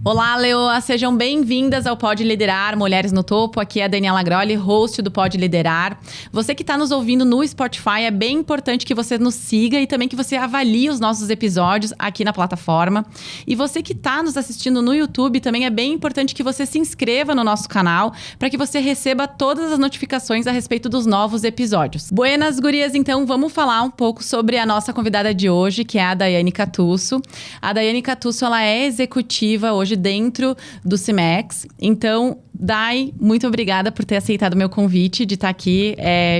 Olá, Leoa! Sejam bem-vindas ao Pode Liderar Mulheres no Topo. Aqui é a Daniela Grolli, host do Pode Liderar. Você que está nos ouvindo no Spotify, é bem importante que você nos siga e também que você avalie os nossos episódios aqui na plataforma. E você que está nos assistindo no YouTube, também é bem importante que você se inscreva no nosso canal para que você receba todas as notificações a respeito dos novos episódios. Buenas, gurias! Então, vamos falar um pouco sobre a nossa convidada de hoje, que é a Daiane Cattusso. A Daiane Cattusso, ela é executiva hoje dentro do Cimex. Então, Dai, muito obrigada por ter aceitado o meu convite de estar aqui,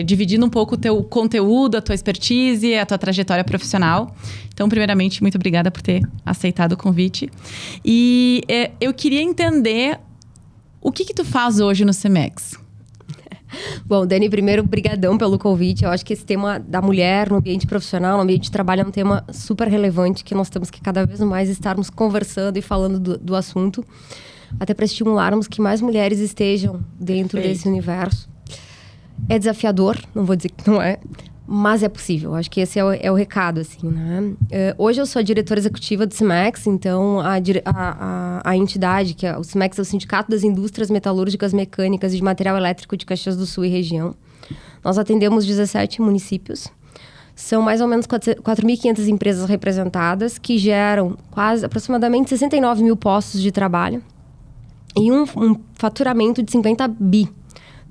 dividindo um pouco o teu conteúdo, a tua expertise, a tua trajetória profissional. Então, primeiramente, muito obrigada por ter aceitado o convite. E eu queria entender o que tu faz hoje no Cimex. Bom, Dani, primeiro, brigadão pelo convite. Eu acho que esse tema da mulher no ambiente profissional, no ambiente de trabalho, é um tema super relevante que nós temos que cada vez mais estarmos conversando e falando do assunto, até para estimularmos que mais mulheres estejam dentro desse universo. É desafiador, não vou dizer que não é, mas é possível. Acho que esse é o recado, assim, né? Hoje eu sou a diretora executiva do Cimex, então a entidade, que é o Cimex, é o Sindicato das Indústrias Metalúrgicas, Mecânicas e de Material Elétrico de Caxias do Sul e região. Nós atendemos 17 municípios. São mais ou menos 4.500 empresas representadas, que geram aproximadamente 69 mil postos de trabalho e um faturamento de 50 bi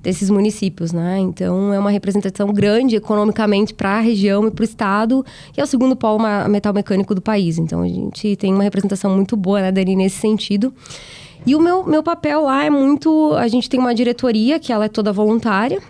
desses municípios, né? Então, é uma representação grande economicamente para a região e para o estado, e é o segundo polo metal mecânico do país. Então, a gente tem uma representação muito boa, né, Dani, nesse sentido. E o meu papel lá é muito... A gente tem uma diretoria, que ela é toda voluntária,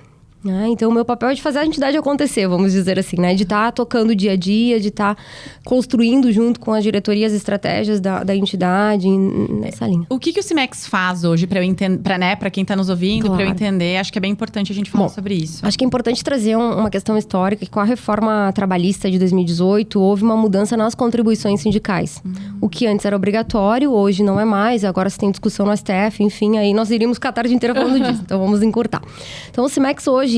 né? Então, o meu papel é de fazer a entidade acontecer, vamos dizer assim, né? De estar tocando o dia a dia, de estar construindo junto com a diretoria as estratégias da entidade nessa linha. O que o Cimex faz hoje para eu entender, para quem está nos ouvindo, para eu entender? Acho que é bem importante a gente falar sobre isso. Acho que é importante trazer uma questão histórica, que com a reforma trabalhista de 2018, houve uma mudança nas contribuições sindicais. O que antes era obrigatório, hoje não é mais, agora se tem discussão no STF, enfim, aí nós iríamos ficar a tarde inteira falando disso, então vamos encurtar. Então, o Cimex hoje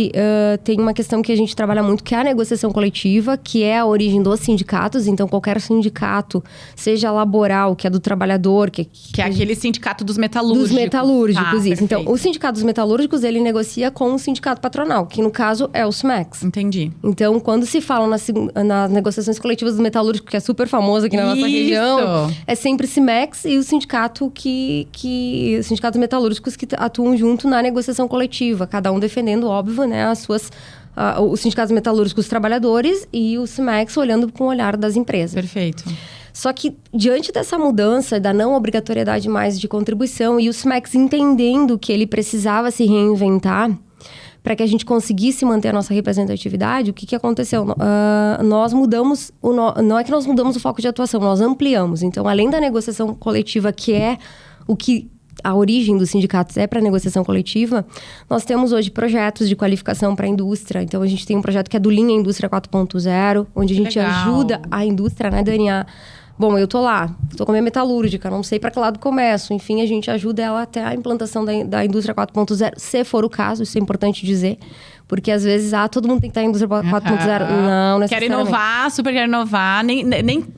tem uma questão que a gente trabalha muito, que é a negociação coletiva, que é a origem dos sindicatos. Então, qualquer sindicato, seja laboral, que é do trabalhador... Que é aquele sindicato dos metalúrgicos. Dos metalúrgicos, isso. Perfeito. Então, o sindicato dos metalúrgicos, ele negocia com o sindicato patronal, que no caso é o Cimex. Entendi. Então, quando se fala nas negociações coletivas dos metalúrgicos, que é super famoso aqui na nossa região, é sempre Cimex e o sindicato os sindicatos metalúrgicos que atuam junto na negociação coletiva, cada um defendendo, óbvio, né, os sindicatos metalúrgicos, os trabalhadores, e o Cimex olhando com o olhar das empresas. Perfeito. Só que, diante dessa mudança, da não obrigatoriedade mais de contribuição, e o Cimex entendendo que ele precisava se reinventar para que a gente conseguisse manter a nossa representatividade, o que aconteceu? Nós mudamos, não é que nós mudamos o foco de atuação, nós ampliamos. Então, além da negociação coletiva, que é o que a origem dos sindicatos é para a negociação coletiva, nós temos hoje projetos de qualificação para a indústria. Então, a gente tem um projeto que é do Linha Indústria 4.0, onde a gente ajuda a indústria, né, Dani? Bom, eu tô lá, tô com a minha metalúrgica, não sei para que lado começo. Enfim, a gente ajuda ela até a implantação da indústria 4.0, se for o caso, isso é importante dizer. Porque às vezes, todo mundo tem que estar em indústria 4.0. Não necessariamente. Quer inovar, super quer inovar.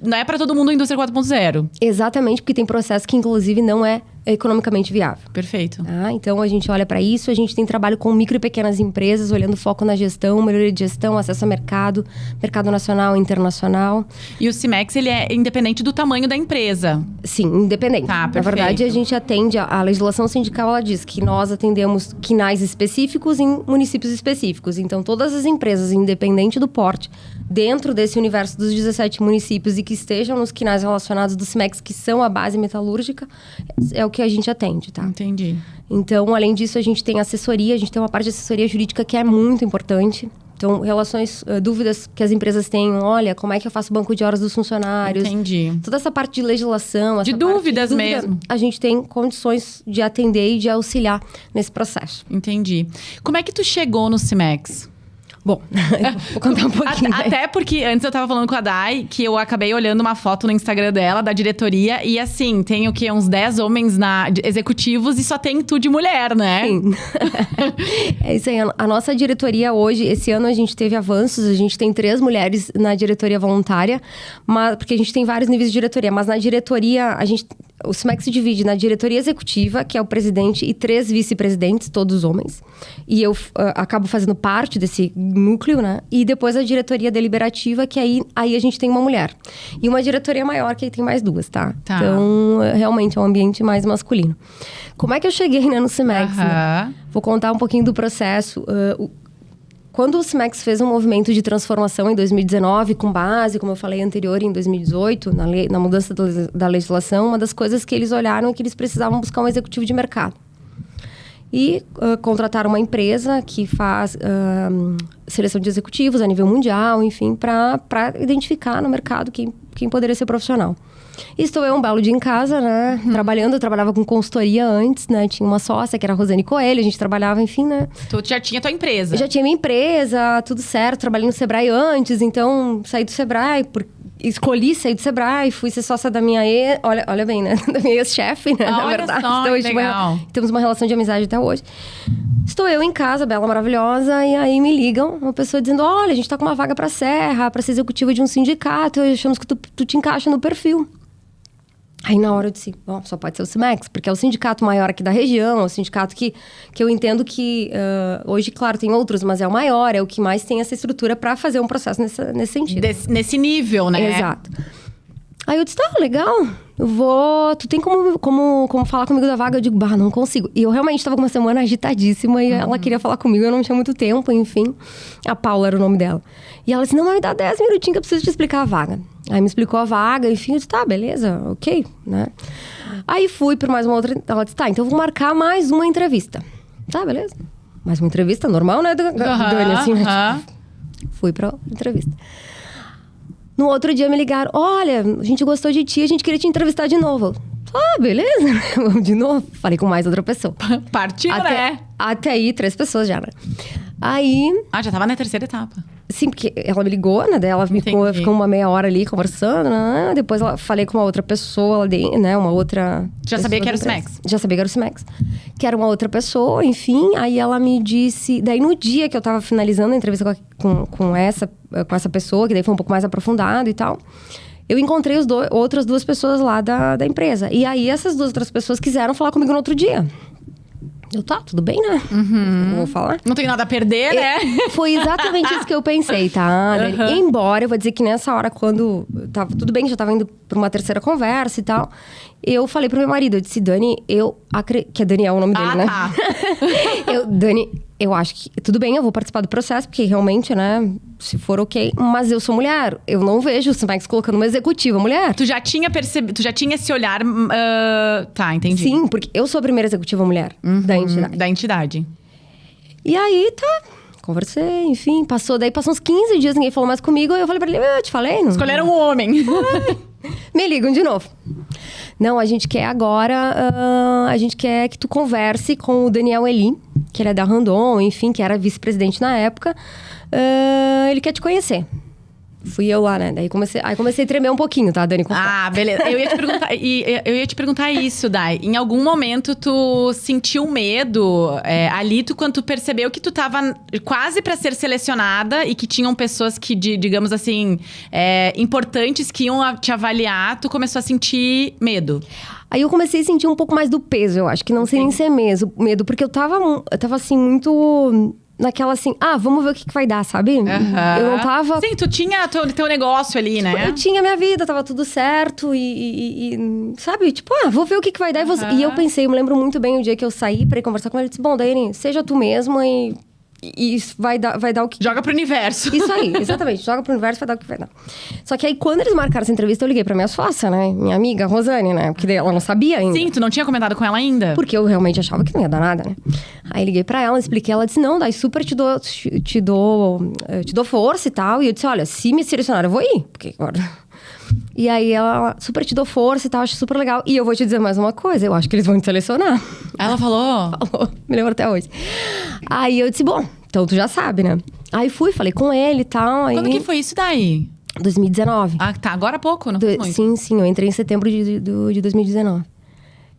Não é para todo mundo a indústria 4.0. Exatamente, porque tem processo que, inclusive, não é economicamente viável. Perfeito. Então, a gente olha para isso. A gente tem trabalho com micro e pequenas empresas, olhando foco na gestão, melhoria de gestão, acesso a mercado nacional e internacional. E o Cimex, ele é independente do tamanho da empresa? Sim, independente. Tá, perfeito. Na verdade, a gente atende, a legislação sindical, ela diz que nós atendemos quinais específicos em municípios específicos. Então, todas as empresas, independente do porte, dentro desse universo dos 17 municípios e que estejam nos quinais relacionados do Cimex, que são a base metalúrgica, é o que a gente atende, tá? Entendi. Então, além disso, a gente tem assessoria, a gente tem uma parte de assessoria jurídica que é muito importante. Então, relações, dúvidas que as empresas têm, olha, como é que eu faço o banco de horas dos funcionários? Toda essa parte de legislação, de dúvidas mesmo. A gente tem condições de atender e de auxiliar nesse processo. Entendi. Como é que tu chegou no Cimex? Bom, vou contar um pouquinho. Até porque antes eu tava falando com a Dai, que eu acabei olhando uma foto no Instagram dela, da diretoria, e assim, tem o quê? Uns 10 homens executivos e só tem tu de mulher, né? Sim. É isso aí. A nossa diretoria hoje, esse ano a gente teve avanços, a gente tem 3 mulheres na diretoria voluntária, porque a gente tem vários níveis de diretoria, mas na diretoria a gente O SMEC se divide na diretoria executiva, que é o presidente e 3 vice-presidentes, todos homens. E eu acabo fazendo parte desse núcleo, né? E depois a diretoria deliberativa, que aí a gente tem uma mulher. E uma diretoria maior, que aí tem mais 2, tá? Então, realmente é um ambiente mais masculino. Como é que eu cheguei, né, no SMEC? Né? Vou contar um pouquinho do processo. Quando o SMEC fez um movimento de transformação em 2019, com base, como eu falei anterior, em 2018, na mudança da legislação, uma das coisas que eles olharam é que eles precisavam buscar um executivo de mercado. E contrataram uma empresa que faz seleção de executivos a nível mundial, enfim, para identificar no mercado quem poderia ser profissional. E estou eu um belo dia em casa, né? Trabalhando, eu trabalhava com consultoria antes, né? Tinha uma sócia, que era a Rosane Coelho, a gente trabalhava, enfim, né? Tu já tinha tua empresa? Eu já tinha minha empresa, tudo certo. Trabalhei no Sebrae antes, então saí do Sebrae, escolhi sair do Sebrae, fui ser sócia da minha olha bem, né? Da minha ex-chefe, né? Na verdade. Só, então, legal. Temos uma relação de amizade até hoje. Estou eu em casa, bela, maravilhosa, e aí me ligam uma pessoa dizendo: olha, a gente tá com uma vaga pra Serra, pra ser executiva de um sindicato, achamos que tu te encaixa no perfil. Aí na hora eu disse, bom, só pode ser o SMEC, porque é o sindicato maior aqui da região, é o sindicato que eu entendo que hoje, claro, tem outros, mas é o maior, é o que mais tem essa estrutura para fazer um processo nesse sentido. Nesse nível, né? Exato. Aí eu disse, tá, legal, eu vou... Tu tem como falar comigo da vaga? Eu digo, não consigo. E eu realmente estava com uma semana agitadíssima e ela queria falar comigo, eu não tinha muito tempo, enfim. A Paula era o nome dela. E ela disse, não, mas me dá 10 minutinhos que eu preciso te explicar a vaga. Aí me explicou a vaga, enfim, eu disse, tá, beleza, ok, né? Aí fui por mais uma outra... Ela disse, tá, então eu vou marcar mais uma entrevista. Tá, beleza. Mais uma entrevista normal, né, Dani? Assim, fui pra entrevista. No outro dia me ligaram, olha, a gente gostou de ti, a gente queria te entrevistar de novo. Beleza, vamos de novo. Falei com mais outra pessoa. Partiu, né? Até aí, 3 pessoas já, né? Aí... já tava na terceira etapa. Sim, porque ela me ligou, né? Daí ela ficou uma meia hora ali conversando, né? Depois falei com uma outra pessoa, né? Uma outra... Já sabia que era o SMEC? Já sabia que era o SMEC. Que era uma outra pessoa, enfim. Aí ela me disse... Daí no dia que eu tava finalizando a entrevista com essa pessoa, que daí foi um pouco mais aprofundado e tal... Eu encontrei outras 2 pessoas lá da empresa. E aí essas 2 outras pessoas quiseram falar comigo no outro dia. Eu, tá, tudo bem, né? Vou falar. Não tenho nada a perder, né? Foi exatamente isso que eu pensei, tá? Embora, eu vou dizer que nessa hora, quando tava tudo bem, já tava indo pra uma terceira conversa e tal, eu falei pro meu marido, eu disse, Dani, que é Daniel o nome dele, né? Tá. Dani, eu acho que tudo bem, eu vou participar do processo, porque realmente, né, se for ok, mas eu sou mulher, eu não vejo o SMEC colocando uma executiva mulher. Tu já tinha percebido, tu já tinha esse olhar, tá, entendi. Sim, porque eu sou a primeira executiva mulher da entidade. E aí, tá, conversei, enfim, passou uns 15 dias, ninguém falou mais comigo, aí eu falei pra ele, eu te falei, não? Escolheram um homem. Me ligam de novo. Não, a gente quer agora, a gente quer que tu converse com o Daniel Elim, que ele é da Randon, enfim, que era vice-presidente na época. Ele quer te conhecer. Fui eu lá, né? Daí comecei a tremer um pouquinho, tá, Dani? Beleza. Eu ia te perguntar isso, Dai. Em algum momento tu sentiu medo ali, quando tu percebeu que tu tava quase pra ser selecionada e que tinham pessoas que, digamos assim, importantes que iam te avaliar, tu começou a sentir medo? Aí eu comecei a sentir um pouco mais do peso, eu acho, que não sei nem ser medo, porque eu tava assim, muito... Naquela assim, vamos ver o que vai dar, sabe? Eu não tava... Sim, tu tinha teu negócio ali, né? Eu tinha minha vida, tava tudo certo sabe? Tipo, vou ver o que vai dar. E eu pensei, eu me lembro muito bem o dia que eu saí pra ir conversar com ele. Eu disse, bom, Daiane, seja tu mesma e vai dar o que... Joga pro universo. Isso aí, exatamente. Joga pro universo, vai dar o que vai dar. Só que aí, quando eles marcaram essa entrevista, eu liguei pra minha sócia, né? Minha amiga, Rosane, né? Porque ela não sabia ainda. Sim, tu não tinha comentado com ela ainda? Porque eu realmente achava que não ia dar nada, né? Aí liguei pra ela, expliquei. Ela disse, não, daí super te dou força e tal. E eu disse, olha, se me selecionar, eu vou ir. Porque agora... E aí ela super te dou força e tal, acho super legal. E eu vou te dizer mais uma coisa, eu acho que eles vão te selecionar. Ela falou? Falou, me lembro até hoje. Aí eu disse, bom, então tu já sabe, né? Aí falei com ele e tal. Quando que foi isso daí? 2019. Tá, agora há pouco, não foi muito? Sim, eu entrei em setembro de 2019.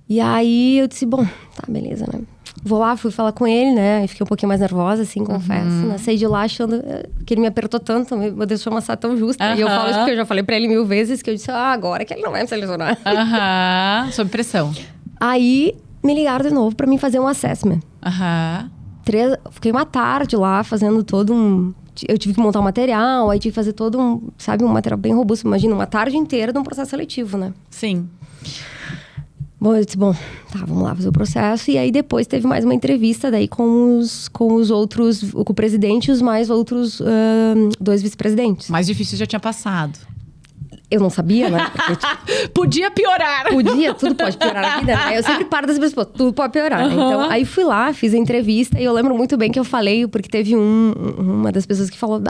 E aí eu disse, bom, tá, beleza, né? Vou lá, fui falar com ele, né? E fiquei um pouquinho mais nervosa, assim, confesso. Né? Saí de lá achando que ele me apertou tanto, meu Deus, foi uma maçã tão justa. E eu falo isso porque eu já falei pra ele 1000 vezes, que eu disse, agora que ele não vai me selecionar. Sob pressão. Aí, me ligaram de novo pra mim fazer um assessment. Fiquei uma tarde lá, fazendo todo um... Eu tive que montar um material, aí tive que fazer todo um material bem robusto. Imagina, uma tarde inteira de um processo seletivo, né? Sim. Bom, eu disse, tá, vamos lá fazer o processo. E aí depois teve mais uma entrevista daí com os outros, com o presidente e os mais outros 2 vice-presidentes. Mais difícil já tinha passado. Eu não sabia, né? Podia piorar. Tudo pode piorar na vida, né? Eu sempre paro das pessoas, tudo pode piorar. Né? Então, aí fui lá, fiz a entrevista e eu lembro muito bem que eu falei, porque teve uma das pessoas que falou,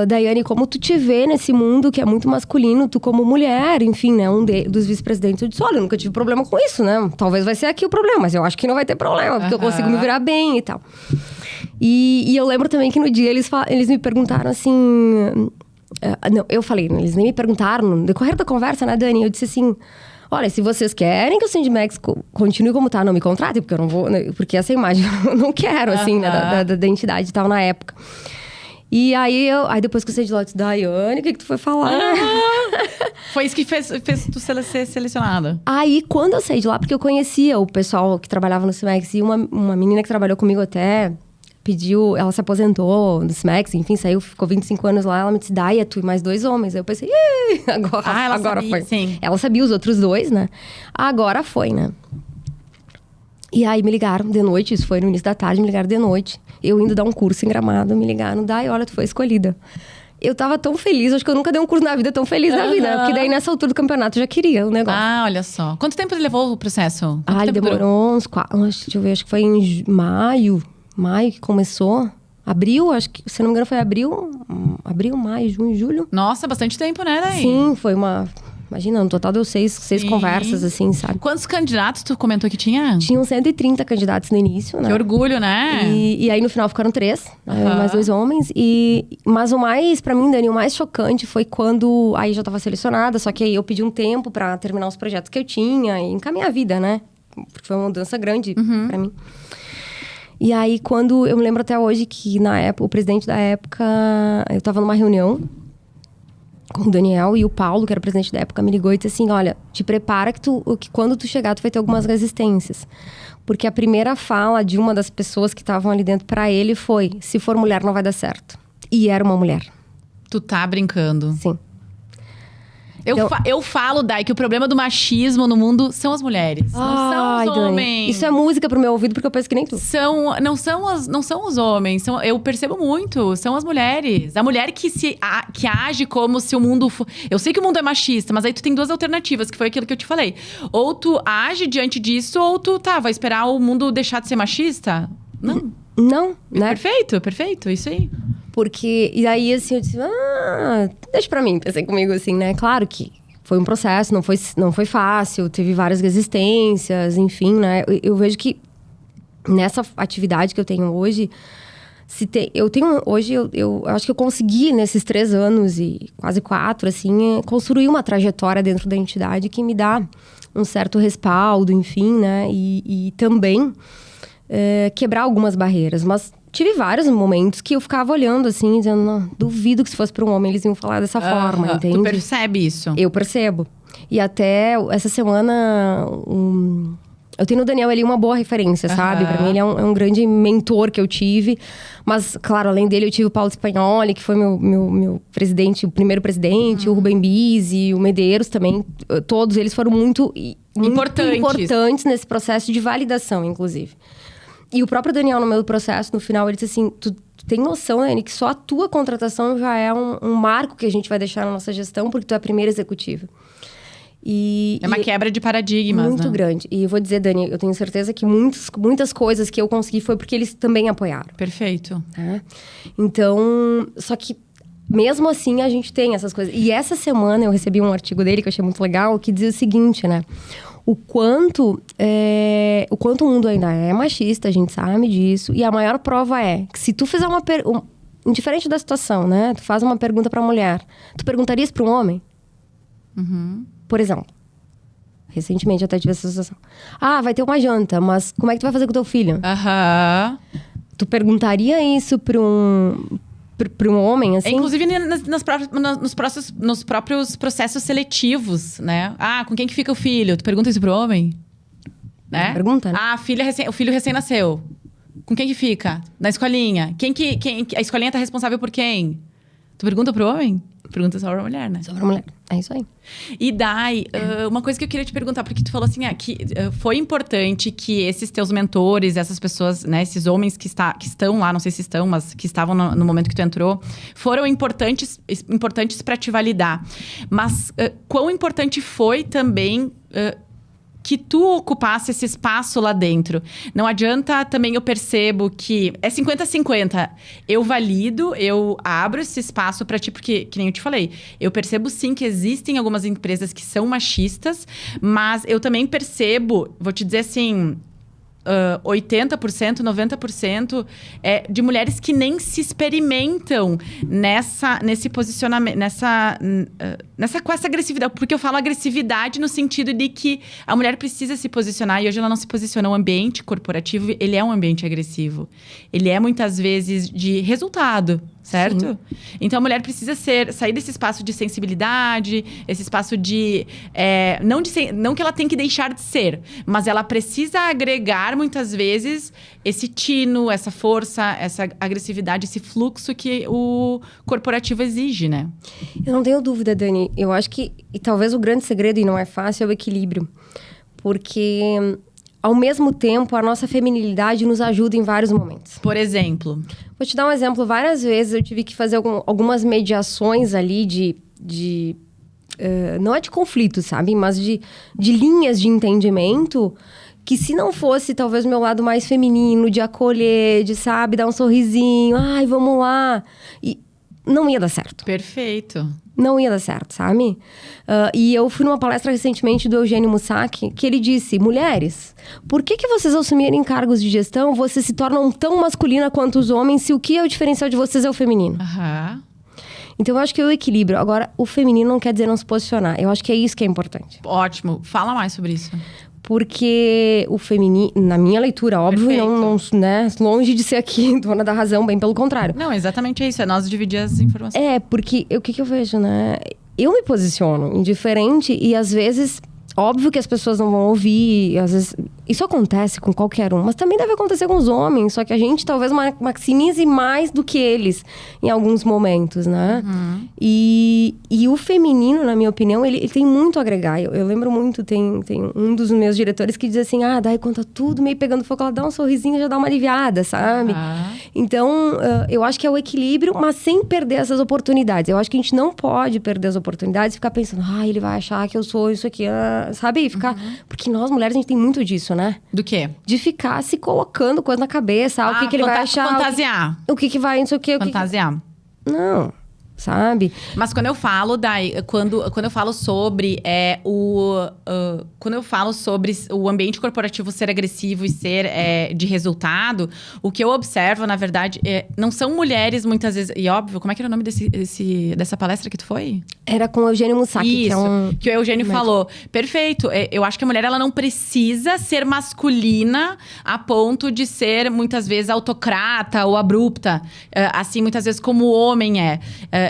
Daiane, como tu te vê nesse mundo que é muito masculino, tu como mulher, enfim, né? Dos vice-presidentes. Eu disse, olha, eu nunca tive problema com isso, né? Talvez vai ser aqui o problema, mas eu acho que não vai ter problema, porque eu consigo me virar bem e tal. E eu lembro também que no dia eles me perguntaram assim... não, eu falei, eles nem me perguntaram, no decorrer da conversa, né, Dani? Eu disse assim... Olha, se vocês querem que o Cindy Max continue como tá, não me contratem, porque eu não vou... Né, porque essa imagem eu não quero, assim, né, da entidade e tal, na época. E aí depois que eu saí de lá, eu disse, Daiane, o que tu foi falar? Foi isso que fez tu ser selecionada. Aí, quando eu saí de lá, porque eu conhecia o pessoal que trabalhava no CIMEX, e uma menina que trabalhou comigo até ela se aposentou no CIMEX, enfim, ficou 25 anos lá, ela me disse, Dai, é tu e mais 2 homens. Aí eu pensei, agora sabia, foi. Sim. Ela sabia os outros 2, né? Agora foi, né? E aí me ligaram de noite, isso foi no início da tarde, me ligaram de noite. Eu indo dar um curso em Gramado, me ligaram, Dai, olha, tu foi escolhida. Eu tava tão feliz, acho que eu nunca dei um curso na vida tão feliz na vida, porque daí nessa altura do campeonato eu já queria o negócio. Olha só. Quanto tempo levou o processo? Ele demorou uns 4, deixa eu ver, acho que foi em maio que começou. Abril, acho que, se não me engano, foi abril, maio, junho, julho. Nossa, bastante tempo, né, daí? Sim, foi uma... Imagina, no total deu 6 conversas, assim, sabe? Quantos candidatos tu comentou que tinha? Tinham 130 candidatos no início, né? Que orgulho, né? E aí, no final, ficaram 3, mais 2 homens. Mas o mais, pra mim, Dani, o mais chocante foi quando... Aí já tava selecionada, só que aí eu pedi um tempo pra terminar os projetos que eu tinha e encaminhar a vida, né? Porque foi uma mudança grande pra mim. E aí, quando... Eu me lembro até hoje que, na época, o presidente da época... Eu tava numa reunião com o Daniel, e o Paulo, que era o presidente da época, me ligou e disse assim, olha, te prepara que quando tu chegar, tu vai ter algumas resistências. Porque a primeira fala de uma das pessoas que estavam ali dentro pra ele foi, se for mulher, não vai dar certo. E era uma mulher. Tu tá brincando. Sim. Eu falo, Dai, que o problema do machismo no mundo são as mulheres. Não são os homens. Dani, isso é música pro meu ouvido, porque eu penso que nem tu. Não são os homens. Eu percebo muito. São as mulheres. A mulher que age como se o mundo... Eu sei que o mundo é machista, mas aí tu tem 2 alternativas, que foi aquilo que eu te falei. Ou tu age diante disso, ou tu, vai esperar o mundo deixar de ser machista? Não, né? Perfeito. Isso aí. Porque, e aí, assim, eu disse, deixa pra mim, pensei comigo, assim, né? Claro que foi um processo, não foi fácil, teve várias resistências, enfim, né? Eu vejo que nessa atividade que eu tenho hoje, eu acho que eu consegui, nesses 3 anos e quase 4, assim, construir uma trajetória dentro da entidade que me dá um certo respaldo, enfim, né? E também quebrar algumas barreiras, mas... Tive vários momentos que eu ficava olhando assim, dizendo, não, duvido que se fosse para um homem eles iam falar dessa forma, entende? Tu percebe isso? Eu percebo. E até essa semana, eu tenho no Daniel ali uma boa referência, sabe? Pra mim ele é um grande mentor que eu tive. Mas, claro, além dele eu tive o Paulo Spagnoli, que foi meu presidente, o primeiro presidente, o Rubem Bisi, o Medeiros também. Todos eles foram muito importantes nesse processo de validação, inclusive. E o próprio Daniel, no meio do processo, no final, ele disse assim, tu tem noção, Anne, que só a tua contratação já é um marco que a gente vai deixar na nossa gestão, porque tu é a primeira executiva. É uma quebra de paradigmas, muito grande. E eu vou dizer, Dani, eu tenho certeza que muitas coisas que eu consegui foi porque eles também apoiaram. Perfeito. Então, só que mesmo assim a gente tem essas coisas. E essa semana eu recebi um artigo dele que eu achei muito legal, que dizia o seguinte, né? O quanto o mundo ainda é machista, a gente sabe disso. E a maior prova é que se tu fizer uma pergunta... Indiferente da situação, né? Tu faz uma pergunta pra mulher. Tu perguntarias pra um homem? Por exemplo. Recentemente até tive essa sensação. Ah, vai ter uma janta, mas como é que tu vai fazer com o teu filho? Tu perguntaria isso pra um homem, assim? Inclusive nos próprios processos seletivos, né? Ah, com quem que fica o filho? Tu pergunta isso pro homem? Né? Pergunta, né? Ah, o filho recém-nasceu. Com quem que fica? Na escolinha. A escolinha tá responsável por quem? Tu pergunta pro homem? Pergunta só pra mulher, né? Só pra mulher. É isso aí. E Dai, uma coisa que eu queria te perguntar, porque tu falou assim, que foi importante que esses teus mentores, essas pessoas, né, esses homens que estão lá, não sei se estão, mas que estavam no momento que tu entrou, foram importantes para te validar. Mas quão importante foi também que tu ocupasse esse espaço lá dentro. Não adianta também, eu percebo que é 50-50. Eu valido, eu abro esse espaço pra ti, porque, que nem eu te falei, eu percebo sim que existem algumas empresas que são machistas, mas eu também percebo, vou te dizer assim, 80%, 90% de mulheres que nem se experimentam nesse posicionamento, com essa agressividade. Porque eu falo agressividade no sentido de que a mulher precisa se posicionar e hoje ela não se posiciona. O ambiente corporativo, ele é um ambiente agressivo. Ele é muitas vezes de resultado, certo? Sim. Então a mulher precisa sair desse espaço de sensibilidade, esse espaço de não que ela tem que deixar de ser, mas ela precisa agregar muitas vezes esse tino, essa força, essa agressividade, esse fluxo que o corporativo exige, né? Eu não tenho dúvida, Dani. Eu acho que talvez o grande segredo, e não é fácil, é o equilíbrio. Porque, ao mesmo tempo, a nossa feminilidade nos ajuda em vários momentos. Por exemplo? Vou te dar um exemplo. Várias vezes eu tive que fazer algumas mediações ali não é de conflito, sabe? Mas de linhas de entendimento que, se não fosse talvez o meu lado mais feminino, de acolher, de, sabe, dar um sorrisinho, ai, vamos lá, e não ia dar certo. Perfeito. Não ia dar certo, sabe? E eu fui numa palestra recentemente do Eugênio Mussac, que ele disse: mulheres, por que vocês assumirem cargos de gestão, vocês se tornam tão masculina quanto os homens, se o que é o diferencial de vocês é o feminino? Aham. Então, eu acho que é o equilíbrio. Agora, o feminino não quer dizer não se posicionar. Eu acho que é isso que é importante. Ótimo. Fala mais sobre isso. Porque o feminino, na minha leitura, óbvio, não, né, longe de ser aqui dona da razão, bem pelo contrário. Não, exatamente isso. É nós dividir as informações. Porque o que eu vejo, né? Eu me posiciono indiferente e, às vezes, óbvio que as pessoas não vão ouvir. Às vezes, isso acontece com qualquer um, mas também deve acontecer com os homens. Só que a gente talvez maximize mais do que eles em alguns momentos, né? Uhum. E o feminino, na minha opinião, ele tem muito a agregar. Eu lembro muito, tem um dos meus diretores que diz assim: daí quando tá tudo meio pegando fogo, ela dá um sorrisinho e já dá uma aliviada, sabe? Então, eu acho que é o equilíbrio, mas sem perder essas oportunidades. Eu acho que a gente não pode perder as oportunidades e ficar pensando: ele vai achar que eu sou isso aqui, sabe? Ficar... Porque nós, mulheres, a gente tem muito disso, né? Do quê? De ficar se colocando coisa na cabeça. O que ele vai achar. Fantasiar. O que vai, não sei o quê. Fantasiar. Não, sabe? Mas quando eu falo, quando eu falo sobre quando eu falo sobre o ambiente corporativo ser agressivo e ser de resultado, o que eu observo, na verdade, não são mulheres muitas vezes... E óbvio, como é que era o nome dessa palestra que tu foi? Era com o Eugênio Mussac, isso, que é um... que o Eugênio falou. Perfeito. Eu acho que a mulher, ela não precisa ser masculina a ponto de ser, muitas vezes, autocrata ou abrupta. Assim, muitas vezes, como o homem é.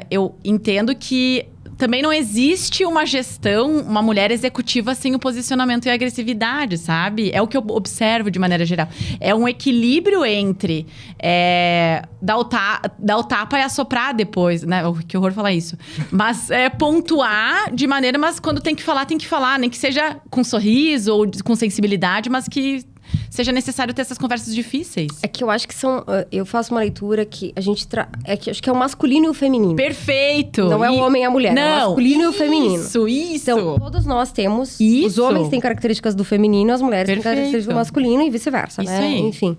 Eu entendo que também não existe uma gestão, uma mulher executiva sem o posicionamento e a agressividade, sabe? É o que eu observo de maneira geral. É um equilíbrio entre dar o tapa e assoprar depois, né? Que horror falar isso. Mas pontuar de maneira... Mas quando tem que falar. Nem que seja com sorriso ou com sensibilidade, mas que... seja necessário ter essas conversas difíceis. É que eu acho que são... Eu faço uma leitura que a gente... acho que é o masculino e o feminino. Perfeito! Não é o homem e a mulher. Não, é o masculino e o feminino. Isso! Então, todos nós temos... Isso. Os homens têm características do feminino, as mulheres têm características do masculino e vice-versa, isso né? Aí. Enfim.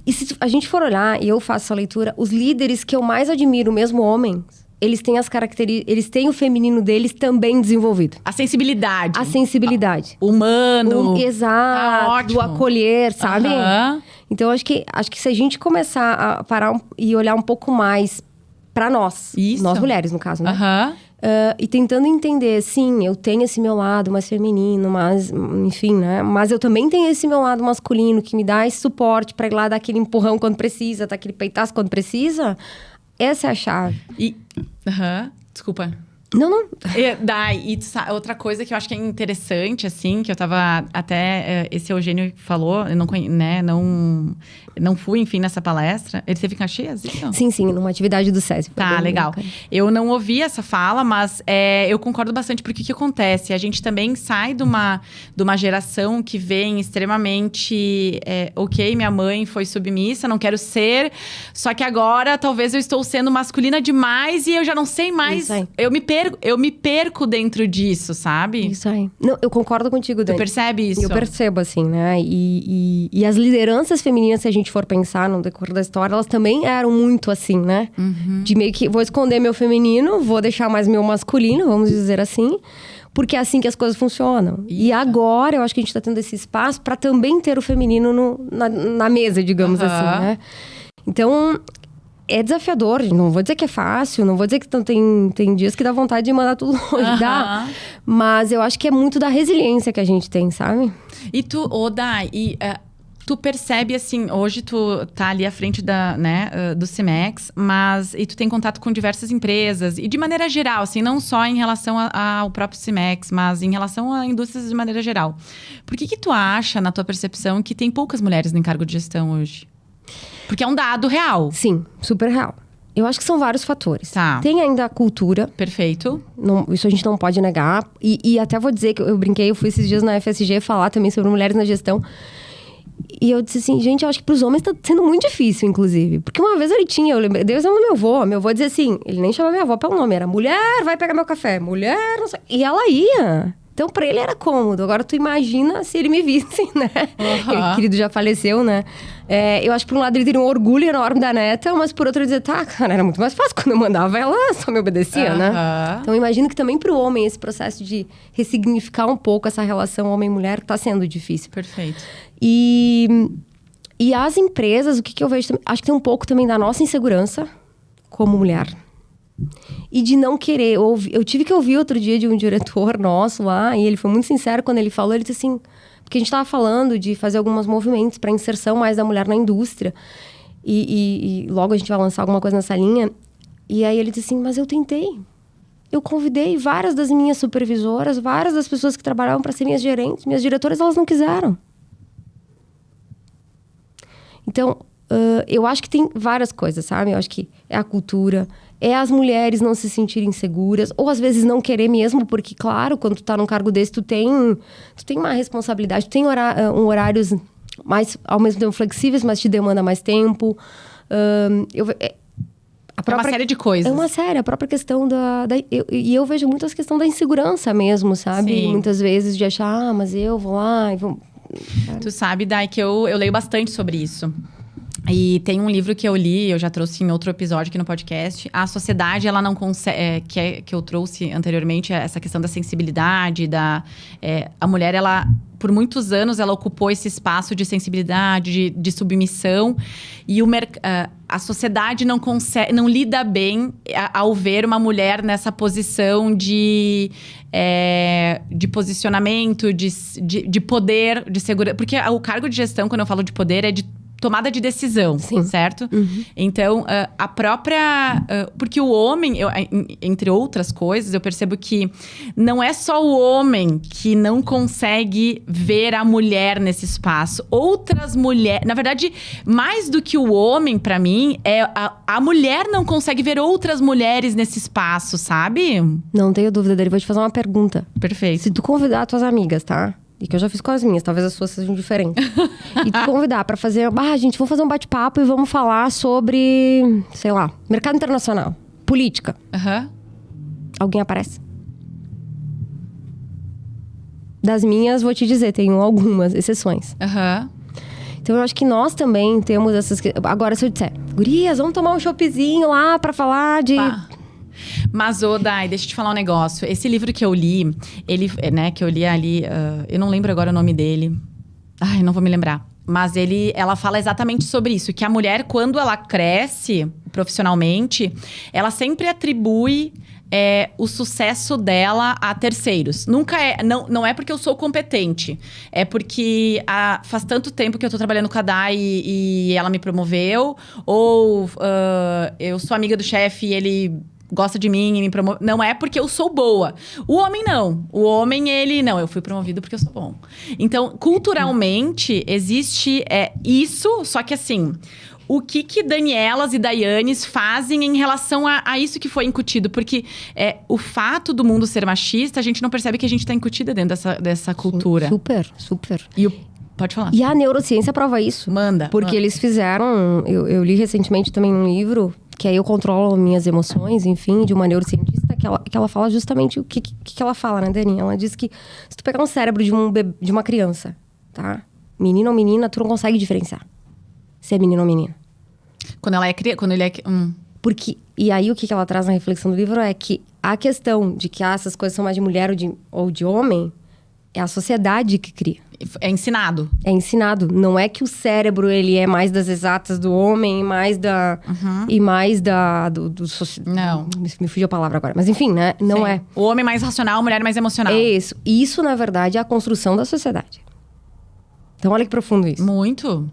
E se a gente for olhar, e eu faço essa leitura, os líderes que eu mais admiro, mesmo homens, eles têm as características... Eles têm o feminino deles também desenvolvido. A sensibilidade. A sensibilidade. Humano. Exato. Do acolher, sabe? Uhum. Então, acho que se a gente começar a parar e olhar um pouco mais pra nós. Isso. Nós mulheres, no caso, né? Aham. E tentando entender, sim, eu tenho esse meu lado mais feminino, mas, enfim, né? Mas eu também tenho esse meu lado masculino que me dá esse suporte pra ir lá dar aquele empurrão quando precisa, dar aquele peitaço quando precisa. Essa é a chave. Desculpa. Não. Outra coisa que eu acho que é interessante, assim, que eu tava até... esse Eugênio falou, eu não fui, enfim, nessa palestra. Ele teve em Caxias, isso? Sim, numa atividade do SESI. Tá, legal. Eu não ouvi essa fala, mas eu concordo bastante, porque o que acontece? A gente também sai de uma geração que vem extremamente... ok, minha mãe foi submissa, não quero ser, só que agora talvez eu estou sendo masculina demais e eu já não sei mais... Isso aí. Eu me perco dentro disso, sabe? Isso aí. Não, eu concordo contigo, Dani. Tu percebe isso? Eu percebo, assim, né? E as lideranças femininas, se a gente for pensar no decorrer da história, elas também eram muito assim, né? De meio que, vou esconder meu feminino, vou deixar mais meu masculino, vamos dizer assim. Porque é assim que as coisas funcionam. Isso. E agora, eu acho que a gente tá tendo esse espaço para também ter o feminino na mesa, digamos assim, né? Então... é desafiador, não vou dizer que é fácil, não vou dizer que tem dias que dá vontade de mandar tudo longe, dá. Mas eu acho que é muito da resiliência que a gente tem, sabe? E tu, Dai, tu percebe, assim, hoje tu tá ali à frente do Cimex, e tu tem contato com diversas empresas, e de maneira geral, assim, não só em relação ao próprio Cimex, mas em relação a indústrias de maneira geral. Por que tu acha, na tua percepção, que tem poucas mulheres no cargo de gestão hoje? Porque é um dado real. Sim, super real. Eu acho que são vários fatores. Tá. Tem ainda a cultura. Perfeito. Isso a gente não pode negar. E até vou dizer que eu brinquei, eu fui esses dias na FSG falar também sobre mulheres na gestão. E eu disse assim, gente, eu acho que pros homens tá sendo muito difícil, inclusive. Porque uma vez eu lembrei, Deus é o meu avô. Meu avô dizia assim, ele nem chamava minha avó pelo nome, era mulher, vai pegar meu café, mulher, não sei. E ela ia. Então, pra ele era cômodo. Agora, tu imagina se ele me visse, né? Ele, querido, já faleceu, né? Eu acho que, por um lado, ele teria um orgulho enorme da neta, mas por outro, ele dizia, tá, cara, era muito mais fácil. Quando eu mandava, ela só me obedecia, né? Então, eu imagino que também pro homem, esse processo de ressignificar um pouco essa relação homem-mulher tá sendo difícil. Perfeito. E as empresas, o que eu vejo também... Acho que tem um pouco também da nossa insegurança como mulher. E de não querer ouvir. Eu tive que ouvir outro dia de um diretor nosso lá, e ele foi muito sincero quando ele falou, ele disse assim, porque a gente estava falando de fazer alguns movimentos para inserção mais da mulher na indústria, e logo a gente vai lançar alguma coisa nessa linha, e aí ele disse assim, mas eu tentei. Eu convidei várias das minhas supervisoras, várias das pessoas que trabalhavam para ser minhas gerentes, minhas diretoras, elas não quiseram. Então, eu acho que tem várias coisas, sabe? Eu acho que é a cultura, é as mulheres não se sentirem seguras, ou às vezes não querer mesmo, porque, claro, quando tu tá num cargo desse, tu tem uma responsabilidade, tu tem horários mais, ao mesmo tempo, flexíveis, mas te demanda mais tempo. É uma série de coisas. É uma série, a própria questão eu vejo muito essa questão da insegurança mesmo, sabe? Sim. Muitas vezes de achar, mas eu vou lá e vou... Tu sabe, Dai, que eu leio bastante sobre isso. E tem um livro que eu li, eu já trouxe em outro episódio aqui no podcast. A sociedade, ela não consegue... que eu trouxe anteriormente, essa questão da sensibilidade, a mulher, ela... Por muitos anos, ela ocupou esse espaço de sensibilidade, de submissão. E a sociedade não lida bem ao ver uma mulher nessa posição de posicionamento, de poder, de segurança. Porque o cargo de gestão, quando eu falo de poder, é de tomada de decisão, sim, certo? Uhum. Então, a própria... porque o homem, entre outras coisas, eu percebo que não é só o homem que não consegue ver a mulher nesse espaço. Outras mulheres... Na verdade, mais do que o homem, pra mim, a mulher não consegue ver outras mulheres nesse espaço, sabe? Não tenho dúvida dele. Vou te fazer uma pergunta. Perfeito. Se tu convidar tuas amigas, tá? E que eu já fiz com as minhas, talvez as suas sejam diferentes. E te convidar pra fazer... gente, vamos fazer um bate-papo e vamos falar sobre, sei lá, mercado internacional, política. Uhum. Alguém aparece? Das minhas, vou te dizer, tenho algumas exceções. Uhum. Então, eu acho que nós também temos essas... Agora, se eu disser, gurias, vamos tomar um choppzinho lá pra falar de... Mas, Dai, deixa eu te falar um negócio. Esse livro que eu li, que eu li ali... eu não lembro agora o nome dele. Ai, não vou me lembrar. Mas ela fala exatamente sobre isso. Que a mulher, quando ela cresce profissionalmente, ela sempre atribui o sucesso dela a terceiros. Nunca não é porque eu sou competente. É porque faz tanto tempo que eu tô trabalhando com a Dai e ela me promoveu. Ou eu sou amiga do chefe e ele gosta de mim e me promove. Não é porque eu sou boa. O homem não. O homem, eu fui promovido porque eu sou bom. Então, culturalmente, existe isso, só que assim, o que Danielas e Daianes fazem em relação a isso que foi incutido? Porque o fato do mundo ser machista, a gente não percebe que a gente tá incutida dentro dessa cultura. Super. Pode falar. E a neurociência prova isso. Manda. Porque eles fizeram... Eu li recentemente também um livro, que aí eu controlo minhas emoções, enfim, de uma neurocientista, que ela fala justamente o que ela fala, né, Dani? Ela diz que se tu pegar um cérebro de uma criança, tá? Menino ou menina, tu não consegue diferenciar se é menino ou menina. Quando ele é... Porque, e aí o que ela traz na reflexão do livro é que a questão de que essas coisas são mais de mulher ou de homem, é a sociedade que cria. É ensinado. É ensinado. Não é que o cérebro, ele é mais das exatas do homem, mais da... E mais Não. Me fugiu a palavra agora. Mas enfim, né? Não Sim. é. O homem mais racional, a mulher mais emocional. É isso. Isso, na verdade, é a construção da sociedade. Então, olha que profundo isso. Muito.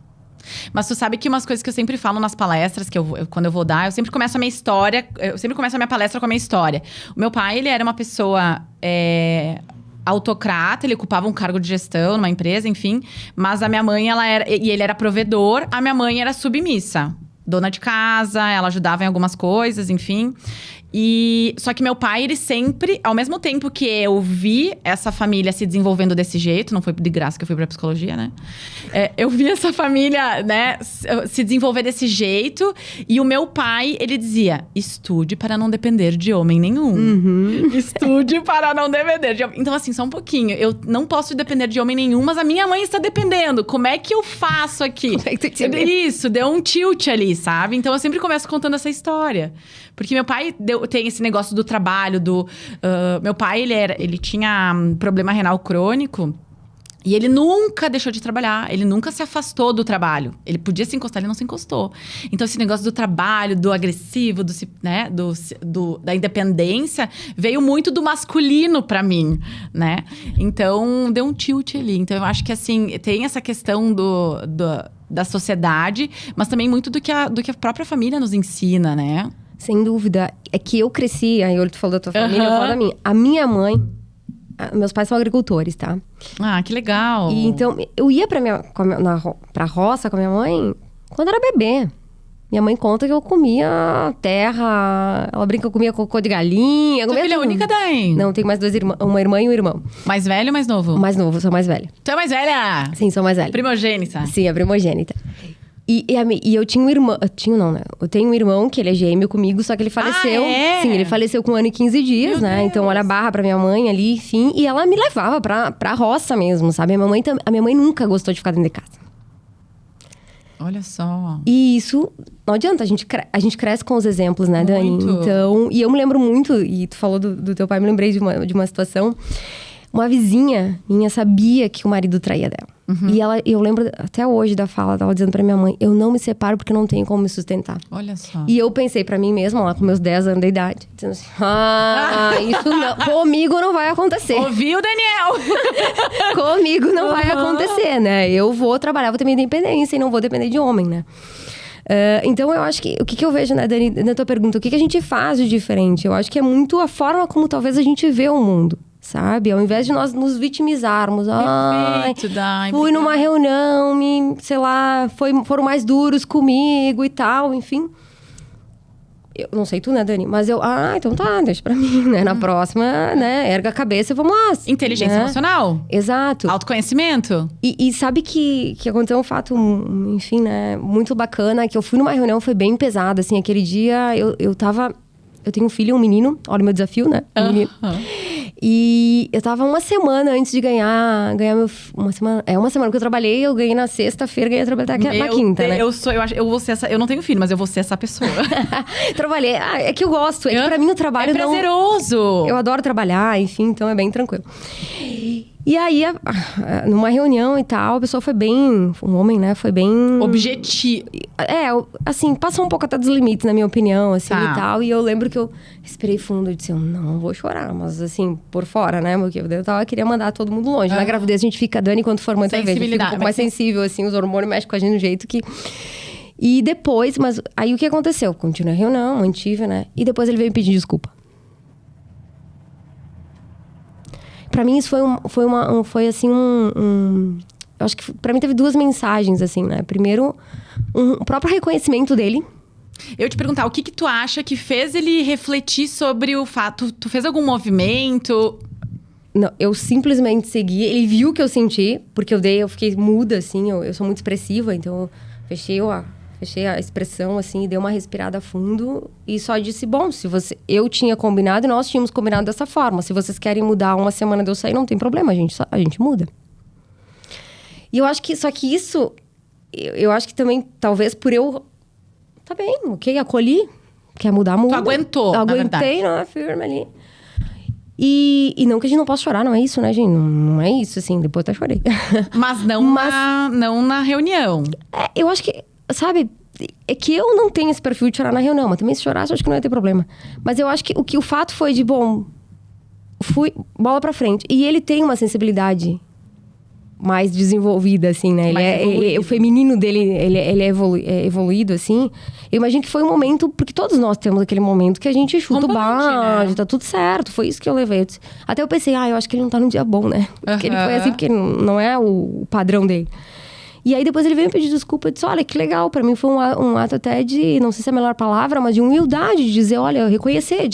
Mas tu sabe que umas coisas que eu sempre falo nas palestras, que quando eu vou dar, eu sempre começo a minha história, eu sempre começo a minha palestra com a minha história. O meu pai, ele era uma pessoa autocrata, ele ocupava um cargo de gestão numa empresa, enfim. Mas a minha mãe, e ele era provedor, a minha mãe era submissa. Dona de casa, ela ajudava em algumas coisas, enfim. Só que meu pai, ele sempre, ao mesmo tempo que eu vi essa família se desenvolvendo desse jeito, não foi de graça que eu fui pra psicologia, né? Eu vi essa família, né, se desenvolver desse jeito. E o meu pai, ele dizia, estude para não depender de homem nenhum. Uhum. Estude para não depender de homem. Então, assim, só um pouquinho. Eu não posso depender de homem nenhum, mas a minha mãe está dependendo. Como é que eu faço aqui? Como é que tu Isso, deu um tilt ali, sabe? Então, eu sempre começo contando essa história. Porque meu pai tem esse negócio do trabalho, meu pai, ele tinha problema renal crônico. E ele nunca deixou de trabalhar. Ele nunca se afastou do trabalho. Ele podia se encostar, ele não se encostou. Então, esse negócio do trabalho, do agressivo, da independência, veio muito do masculino pra mim, né? Então, deu um tilt ali. Então, eu acho que, assim, tem essa questão da sociedade, mas também muito do que a própria família nos ensina, né? Sem dúvida. É que eu cresci, aí tu falou da tua família, eu falo da minha. A minha mãe, meus pais são agricultores, tá? Ah, que legal. E então, eu ia pra roça com a minha mãe quando era bebê. Minha mãe conta que eu comia terra, ela brinca que eu comia cocô de galinha. Tua filha é única, Dain? Não, tenho mais 2 irmãos, uma irmã e um irmão. Mais velho ou mais novo? Mais novo, sou mais velha. Tu é mais velha? Sim, sou mais velha. Primogênita? Sim, a primogênita. E eu tinha um irmão... Eu tenho um irmão que ele é gêmeo comigo, só que ele faleceu. Ah, é? Sim, ele faleceu com 1 ano e 15 dias, Meu né? Deus. Então, olha a barra pra minha mãe ali, enfim. E ela me levava pra roça mesmo, sabe? A minha mãe nunca gostou de ficar dentro de casa. Olha só. E isso... Não adianta, a gente cresce com os exemplos, né, Dani? Muito. Então... E eu me lembro muito, e tu falou do teu pai, me lembrei de uma situação. Uma vizinha minha sabia que o marido traía dela. Uhum. E eu lembro até hoje da fala dela dizendo pra minha mãe: eu não me separo porque eu não tenho como me sustentar. Olha só. E eu pensei pra mim mesma, lá com meus 10 anos de idade, dizendo assim: isso não, comigo não vai acontecer. Ouviu, Daniel? Comigo não vai acontecer, né? Eu vou trabalhar, vou ter minha independência e não vou depender de homem, né? Então, eu acho que... O que eu vejo, né, Dani, na tua pergunta? O que a gente faz de diferente? Eu acho que é muito a forma como talvez a gente vê o mundo, sabe? Ao invés de nós nos vitimizarmos. Perfeito, Dai, fui obrigada. numa reunião, sei lá, foram mais duros comigo e tal, enfim. Eu não sei tu, né, Dani? Mas então tá, deixa pra mim, né? Na próxima, né, erga a cabeça e vamos lá. Inteligência né? emocional? Exato. Autoconhecimento? E sabe que aconteceu um fato, enfim, né, muito bacana, que eu fui numa reunião, foi bem pesada, assim, aquele dia eu tenho um filho, um menino, olha o meu desafio, né, um menino. E eu tava uma semana antes de ganhar uma semana que eu trabalhei, eu ganhei na sexta-feira, ganhei a trabalhar na quinta, né? Eu vou ser essa, eu não tenho filho, mas eu vou ser essa pessoa. Trabalhei, é que eu gosto, é que pra mim o trabalho é prazeroso. Eu adoro trabalhar, enfim, então é bem tranquilo. E aí, numa reunião e tal, a pessoa foi bem... Um homem, né? Foi bem... Objetivo. Assim, passou um pouco até dos limites, na minha opinião, assim, Tá. e tal. E eu lembro que eu respirei fundo e disse, eu não vou chorar. Mas, assim, por fora, né? Porque eu queria mandar todo mundo longe. Na gravidez, a gente fica, Dani, quando for mãe, tu vai ver, a gente fica um pouco mais sensível, assim. Os hormônios mexem com a gente de um jeito que... E depois, mas aí o que aconteceu? Continuei a reunião, mantive, né? E depois ele veio me pedir desculpa. Pra mim, isso foi assim, eu acho que pra mim teve duas mensagens, assim, né? Primeiro, o próprio reconhecimento dele. Eu te perguntar, o que tu acha que fez ele refletir sobre o fato? Tu fez algum movimento? Não, eu simplesmente segui. Ele viu o que eu senti, porque eu fiquei muda, assim. Eu sou muito expressiva, então eu fechei a expressão, assim, e dei uma respirada fundo. E só disse, bom, eu tinha combinado e nós tínhamos combinado dessa forma. Se vocês querem mudar uma semana de eu sair, não tem problema, a gente muda. E eu acho que, só que isso... Eu acho que também, talvez por eu... Tá bem, ok, acolhi. Quer mudar, muda. Tu aguentou, aguentei, não é firme ali. E não que a gente não possa chorar, não é isso, né, gente? Não é isso, assim, depois até chorei. Mas não na reunião. Eu acho que, sabe, é que eu não tenho esse perfil de chorar na reunião, mas também se chorasse, eu acho que não ia ter problema. Mas eu acho que o fato foi de, bom, fui bola pra frente. E ele tem uma sensibilidade mais desenvolvida, assim, né? O feminino dele, ele é evoluído, assim. Eu imagino que foi um momento, porque todos nós temos aquele momento que a gente chuta o balde, né? Tá tudo certo. Foi isso que eu levei. Até eu pensei, eu acho que ele não tá num dia bom, né? Porque ele foi assim, porque não é o padrão dele. E aí depois ele veio me pedir desculpa e disse, olha, que legal. Pra mim foi um ato até de, não sei se é a melhor palavra, mas de humildade, de dizer, olha, reconhecer,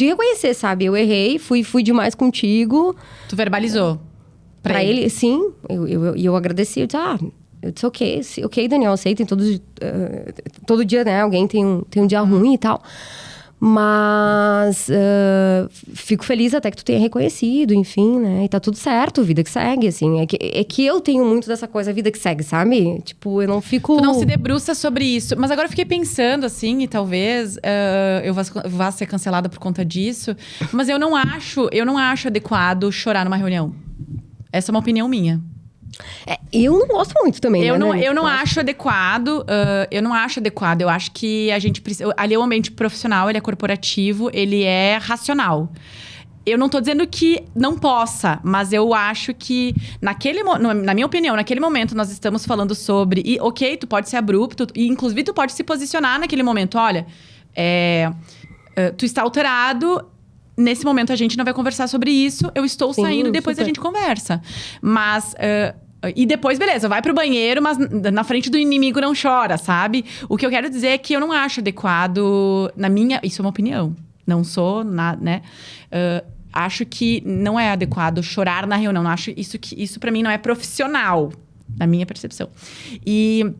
sabe? Eu errei, fui demais contigo. Tu verbalizou? Pra ele, sim. Eu agradeci. Eu disse, ok, Daniel, sei, tem todo dia, né? Alguém tem um dia ruim e tal. Mas fico feliz até que tu tenha reconhecido, enfim, né? E tá tudo certo, vida que segue, assim. É que eu tenho muito dessa coisa, vida que segue, sabe? Tipo, eu não fico... Tu não se debruça sobre isso. Mas agora eu fiquei pensando, assim, e talvez eu vá ser cancelada por conta disso. Mas eu não acho adequado chorar numa reunião. Essa é uma opinião minha. Eu não gosto muito também, eu né? Eu não acho adequado. Eu não acho adequado. Eu acho que a gente precisa... Ali é um ambiente profissional, ele é corporativo, ele é racional. Eu não tô dizendo que não possa, mas eu acho que na minha opinião, naquele momento nós estamos falando sobre... E, ok, tu pode ser abrupto, e inclusive tu pode se posicionar naquele momento. Olha, tu está alterado... Nesse momento, a gente não vai conversar sobre isso. Eu estou saindo e depois a gente conversa. Mas... e depois, beleza, vai pro banheiro, mas na frente do inimigo não chora, sabe? O que eu quero dizer é que eu não acho adequado... Isso é uma opinião. Não sou, né? Acho que não é adequado chorar na reunião. Não acho isso pra mim não é profissional. Na minha percepção. E...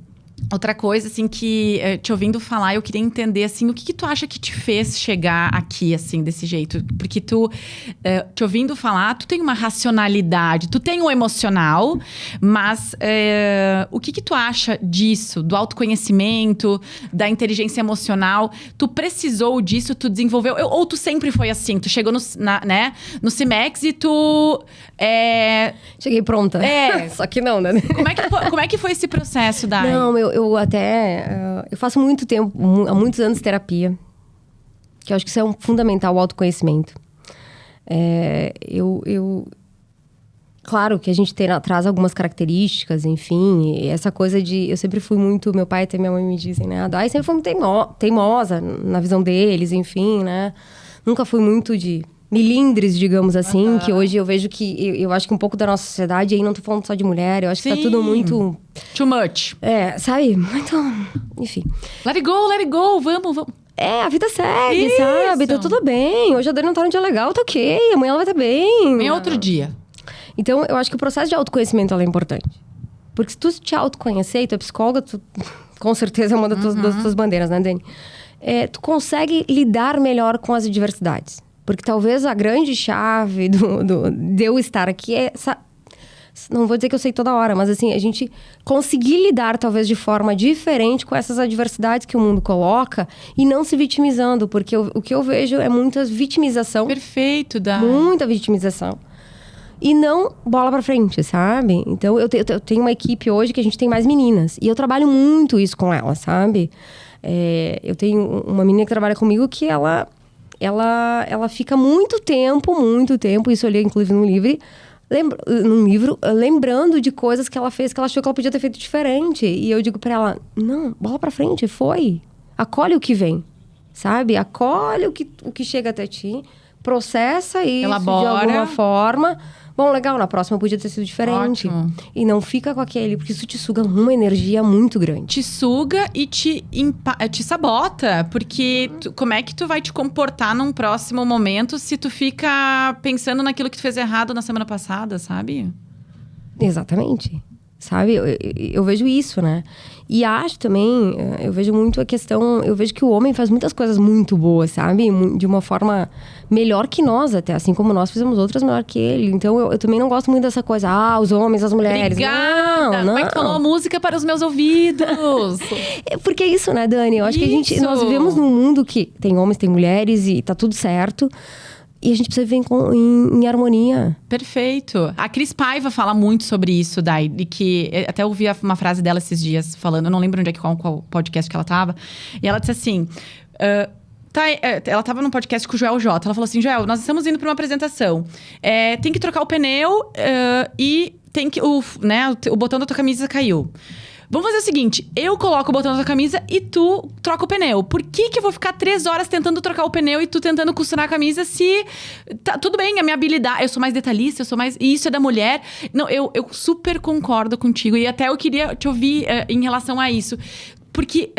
Outra coisa, assim, que te ouvindo falar, eu queria entender, assim, o que tu acha que te fez chegar aqui, assim, desse jeito? Porque tu, te ouvindo falar, tu tem uma racionalidade, tu tem um emocional, mas o que tu acha disso? Do autoconhecimento, da inteligência emocional? Tu precisou disso, tu desenvolveu? Ou tu sempre foi assim? Tu chegou no CIMEX e tu... Cheguei pronta. Só que não, né? Como é que foi esse processo, Dai? Não, eu faço muito tempo, há muitos anos, terapia. Que eu acho que isso é fundamental, o autoconhecimento. Claro que a gente traz algumas características, enfim. Essa coisa de... Eu sempre fui muito... Meu pai e até minha mãe me dizem, né? A Dai sempre foi muito teimosa na visão deles, enfim, né? Nunca fui muito de... milindres, digamos assim, que hoje eu vejo que... Eu acho que um pouco da nossa sociedade, aí não tô falando só de mulher, eu acho que tá tudo muito... Too much. Sabe? Muito... Enfim. Let it go, vamos. A vida segue, sabe? Tá tudo bem. Hoje a Dani não tá num dia legal, tá ok. Amanhã ela vai estar bem. Amanhã é outro dia. Então, eu acho que o processo de autoconhecimento, ela é importante. Porque se tu te autoconhecer, e tu é psicóloga, tu, com certeza é uma das tuas bandeiras, né, Dani? Tu consegue lidar melhor com as adversidades. Porque talvez a grande chave de eu estar aqui é... Não vou dizer que eu sei toda hora, mas assim, a gente conseguir lidar talvez de forma diferente com essas adversidades que o mundo coloca e não se vitimizando. Porque o que eu vejo é muita vitimização. Perfeito, Dai. Muita vitimização. e não bola pra frente, sabe? Então, eu tenho uma equipe hoje que a gente tem mais meninas. E eu trabalho muito isso com elas, sabe? Eu tenho uma menina que trabalha comigo que ela fica muito tempo, isso eu li inclusive num livro, lembrando de coisas que ela fez que ela achou que ela podia ter feito diferente. E eu digo pra ela, não, bola pra frente, acolhe o que vem, sabe? Acolhe o que chega até ti, processa isso Elabora. de alguma forma. Bom, legal, na próxima podia ter sido diferente. Ótimo. E não fica com aquele, porque isso te suga uma energia muito grande. Te suga e te sabota. Porque como é que tu vai te comportar num próximo momento se tu fica pensando naquilo que tu fez errado na semana passada, sabe? Exatamente. Sabe? Eu vejo isso, né? E acho também, eu vejo muito a questão... Eu vejo que o homem faz muitas coisas muito boas, sabe? De uma forma melhor que nós até. Assim como nós fizemos outras melhor que ele. Então, eu também não gosto muito dessa coisa. Os homens, as mulheres. Obrigada! Não. Como é que tu falou a música para os meus ouvidos? Porque é isso, né, Dani? Eu acho que nós vivemos num mundo que tem homens, tem mulheres e tá tudo certo. E a gente precisa viver em harmonia. Perfeito. A Cris Paiva fala muito sobre isso, Dai. De que, até ouvi uma frase dela esses dias falando, eu não lembro onde é qual podcast que ela tava. E ela disse assim... ela tava num podcast com o Joel J. Ela falou assim, Joel, nós estamos indo pra uma apresentação. Tem que trocar o pneu e tem que... o botão da tua camisa caiu. Vamos fazer o seguinte, eu coloco o botão da tua camisa e tu troca o pneu. Por que eu vou ficar 3 horas tentando trocar o pneu e tu tentando costurar a camisa se... tudo bem, a minha habilidade... Eu sou mais detalhista, e isso é da mulher. Não, eu super concordo contigo. E até eu queria te ouvir em relação a isso. Porque...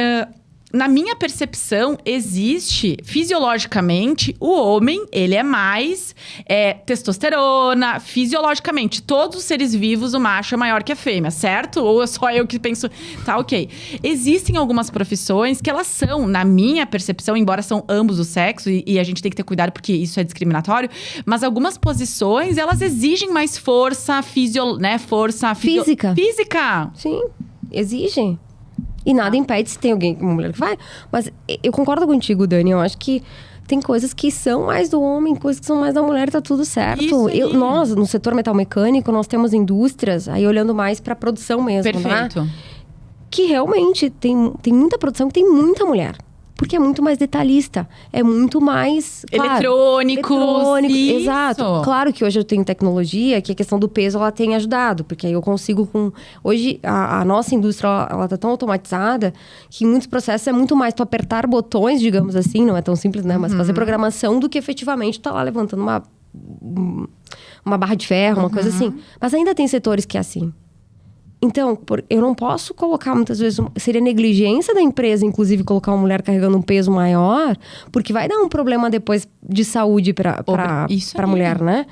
na minha percepção, existe, fisiologicamente, o homem, ele é mais testosterona, fisiologicamente. Todos os seres vivos, o macho é maior que a fêmea, certo? Ou é só eu que penso... Tá, ok. Existem algumas profissões que elas são, na minha percepção, embora são ambos os sexos, e a gente tem que ter cuidado porque isso é discriminatório, mas algumas posições, elas exigem mais força, Física. Física! Sim, exigem. E nada impede se tem uma mulher que vai. Mas eu concordo contigo, Dani. Eu acho que tem coisas que são mais do homem, coisas que são mais da mulher, tá tudo certo. Nós, no setor metal mecânico, nós temos indústrias, aí olhando mais pra produção mesmo, Perfeito. Né? Que realmente tem muita produção que tem muita mulher. Porque é muito mais detalhista. É muito mais... Eletrônico. Isso. Exato. Claro que hoje eu tenho tecnologia, que a questão do peso, ela tem ajudado. Porque aí eu consigo Hoje, a nossa indústria, ela tá tão automatizada que em muitos processos é muito mais tu apertar botões, digamos assim. Não é tão simples, né? Mas fazer programação do que efetivamente tu tá lá levantando uma barra de ferro, uma coisa assim. Mas ainda tem setores que é assim. Então, eu não posso colocar, muitas vezes, seria negligência da empresa, inclusive, colocar uma mulher carregando um peso maior, porque vai dar um problema depois de saúde para a mulher, né?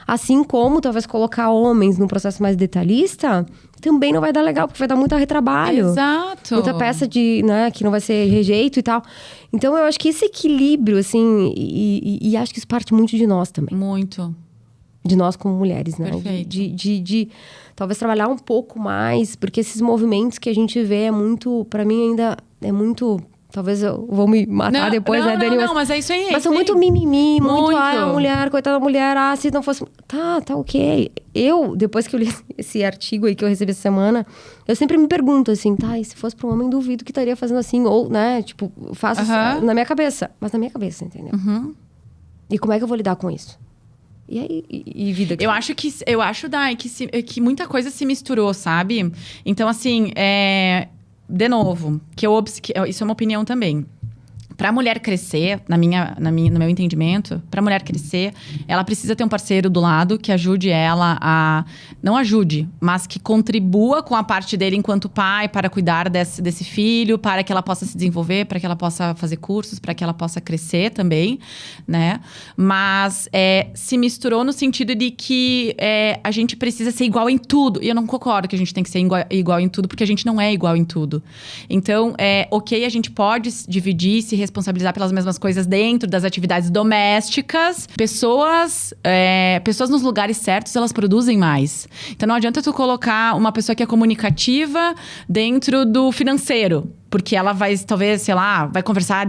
Assim como, talvez, colocar homens num processo mais detalhista, também não vai dar legal, porque vai dar muito retrabalho. Exato. Muita peça que não vai ser rejeito e tal. Então, eu acho que esse equilíbrio, assim, e acho que isso parte muito de nós também. Muito. De nós como mulheres, né? Perfeito. De talvez trabalhar um pouco mais, porque esses movimentos que a gente vê é muito... Pra mim ainda é muito... Talvez eu vou me matar depois, né, Dani? Não, mas é isso aí. Mas são muito mimimi, muito... a mulher, coitada da mulher, se não fosse... Tá ok. Depois que eu li esse artigo aí que eu recebi essa semana, eu sempre me pergunto assim, e se fosse pra um homem, duvido que estaria fazendo assim, ou, né, tipo, faço na minha cabeça. Mas na minha cabeça, entendeu? E como é que eu vou lidar com isso? E aí, vida? Eu acho, Dai, que muita coisa se misturou, sabe? Então, assim, de novo, isso é uma opinião também. Pra mulher crescer, no meu entendimento, pra mulher crescer, ela precisa ter um parceiro do lado que ajude ela a... Não ajude, mas que contribua com a parte dele enquanto pai para cuidar desse filho, para que ela possa se desenvolver, para que ela possa fazer cursos, para que ela possa crescer também, né? Mas se misturou no sentido de que a gente precisa ser igual em tudo. E eu não concordo que a gente tem que ser igual em tudo, porque a gente não é igual em tudo. Então, ok, a gente pode dividir, se responsabilizar pelas mesmas coisas dentro das atividades domésticas. Pessoas nos lugares certos, elas produzem mais. Então, não adianta tu colocar uma pessoa que é comunicativa dentro do financeiro. Porque ela vai, talvez, sei lá, vai conversar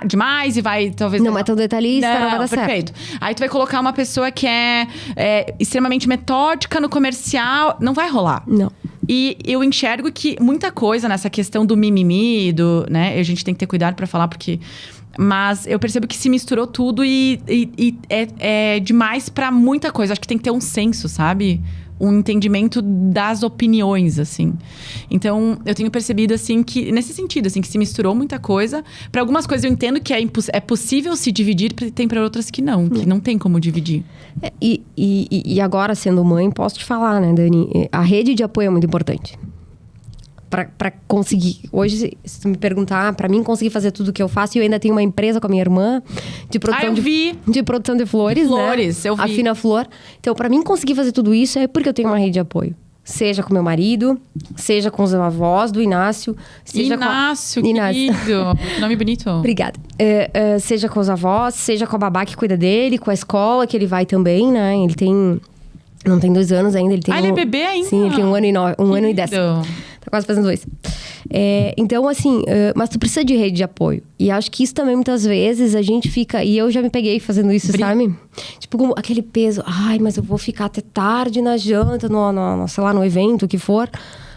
demais e vai, talvez... Não é tão detalhista, não vai dar perfeito. certo. Aí tu vai colocar uma pessoa que é extremamente metódica no comercial. Não vai rolar. Não. E eu enxergo que muita coisa nessa questão do mimimi, né? A gente tem que ter cuidado pra falar, porque... Mas eu percebo que se misturou tudo e é demais pra muita coisa. Acho que tem que ter um senso, sabe? Um entendimento das opiniões, assim. Então, eu tenho percebido, assim, que... Nesse sentido, assim, que se misturou muita coisa. Para algumas coisas eu entendo que é possível se dividir, tem para outras que não tem como dividir. E agora, sendo mãe, posso te falar, né, Dani? A rede de apoio é muito importante. Pra conseguir... Hoje, se tu me perguntar, pra mim conseguir fazer tudo o que eu faço, e eu ainda tenho uma empresa com a minha irmã de produção, de produção de flores, né? Eu vi. A Fina Flor. Então, pra mim conseguir fazer tudo isso é porque eu tenho uma rede de apoio. Seja com meu marido, seja com os avós do Inácio. Seja Inácio, querido. Que nome bonito. Obrigada. Seja com os avós, seja com a babá que cuida dele, com a escola que ele vai também, né? Ele tem... Não tem 2 anos ainda, ele tem... ele é bebê ainda? Sim, ele tem 1 ano e 10. Tá quase fazendo 2. Então, assim, mas tu precisa de rede de apoio. E acho que isso também, muitas vezes, a gente fica... E eu já me peguei fazendo isso, sabe? Tipo, com aquele peso. Ai, mas eu vou ficar até tarde na janta, sei lá, no evento, o que for.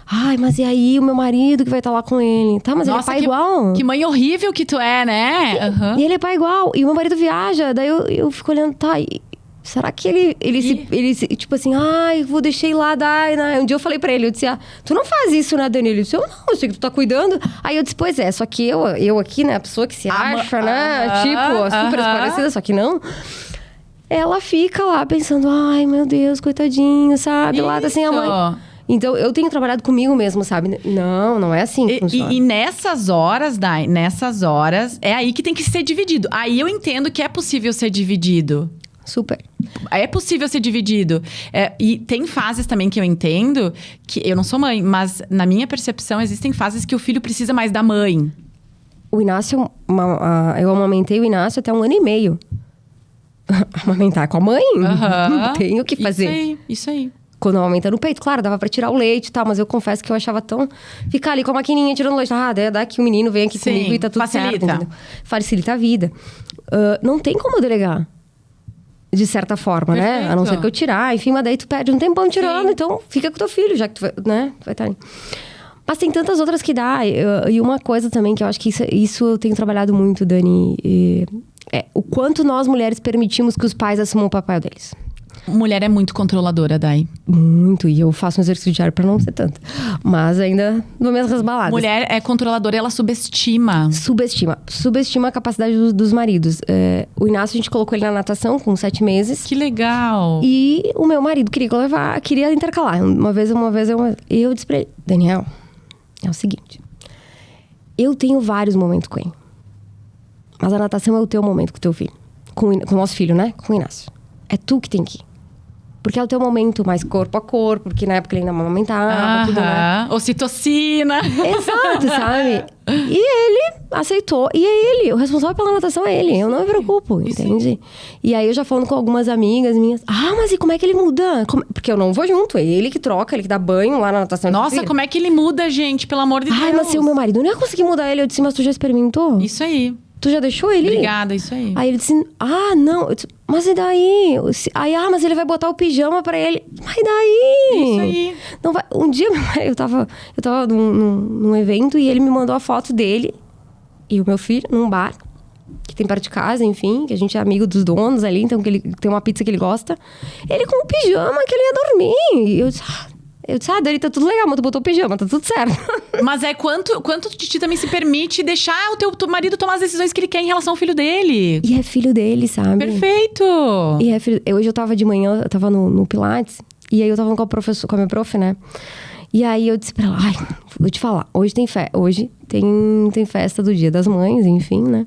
Ai, mas e aí o meu marido que vai estar lá com ele? Tá, mas Nossa, ele é pai igual. Que mãe horrível que tu é, né? Uhum. E ele é pai igual. E o meu marido viaja. Daí eu fico olhando, tá... Será que ele tipo assim, ai, vou deixar lá, né? Um dia eu falei pra ele, eu disse, tu não faz isso, né, Danilo? Ele disse, eu sei que tu tá cuidando. Aí eu disse, pois é, só que eu aqui, né, a pessoa que se acha, né, tipo, super esclarecida, só que não. Ela fica lá pensando, ai, meu Deus, coitadinho, sabe? Lá tá sem a mãe. Então, eu tenho trabalhado comigo mesmo, sabe? Não é assim que funciona. E nessas horas, Dai, é aí que tem que ser dividido. Aí eu entendo que é possível ser dividido. Super. É possível ser dividido. E tem fases também que eu entendo, que eu não sou mãe, mas na minha percepção existem fases que o filho precisa mais da mãe. O Inácio, eu amamentei o Inácio até 1 ano e meio. Amamentar com a mãe? Não tenho o que fazer. Isso aí. Quando eu amamentei no peito, claro, dava pra tirar o leite e tal, mas eu confesso que eu achava tão... Ficar ali com a maquininha tirando leite. Dá que o menino vem aqui comigo e tá tudo certo. Entendeu? Facilita a vida. Não tem como delegar. De certa forma, Perfeito. né? A não ser que eu tirar, enfim, mas daí tu perde um tempão tirando, então fica com teu filho, já que tu vai, né? Tu vai estar ali. Mas tem tantas outras que dá. E uma coisa também que eu acho que isso eu tenho trabalhado muito, Dani, o quanto nós mulheres permitimos que os pais assumam o papel deles. Mulher é muito controladora, Dai. Muito, e eu faço um exercício diário pra não ser tanto. Mas ainda dou minhas resbaladas. Mulher é controladora e ela subestima. Subestima a capacidade dos maridos. O Inácio, a gente colocou ele na natação com 7 meses. Que legal! E o meu marido queria intercalar. Uma vez eu disse pra ele, Daniel, é o seguinte. Eu tenho vários momentos com ele. Mas a natação é o teu momento com o teu filho. Com o nosso filho, né? Com o Inácio. É tu que tem que ir. Porque é o teu momento mais corpo a corpo, porque na época ele ainda amamentava, tudo, né? Ocitocina. Exato, sabe? E ele aceitou. E é ele, o responsável pela natação é ele. Eu não me preocupo, entende? E aí eu já falando com algumas amigas minhas. Mas e como é que ele muda? Porque eu não vou junto. É ele que troca, ele que dá banho lá na natação. Nossa, como é que ele muda, gente? Pelo amor de Deus. Mas se o meu marido não ia conseguir mudar ele, eu disse, mas tu já experimentou? Isso aí. Tu já deixou ele? Obrigada, isso aí. Aí ele disse, não. Eu disse, mas e daí? Aí, mas ele vai botar o pijama pra ele. Mas e daí? Isso aí. Não vai... Um dia, eu tava num evento e ele me mandou a foto dele e o meu filho num bar, que tem perto de casa, enfim, que a gente é amigo dos donos ali, então que ele tem uma pizza que ele gosta. Ele com o pijama que ele ia dormir. E eu disse, Dani, tá tudo legal, mas tu botou o pijama, tá tudo certo. Mas quanto Titi também se permite deixar o teu marido tomar as decisões que ele quer em relação ao filho dele? E é filho dele, sabe? Perfeito! E é filho... Hoje eu tava de manhã, eu tava no Pilates, e aí eu tava com a minha prof, né? E aí eu disse pra ela, vou te falar, hoje tem festa do Dia das Mães, enfim, né?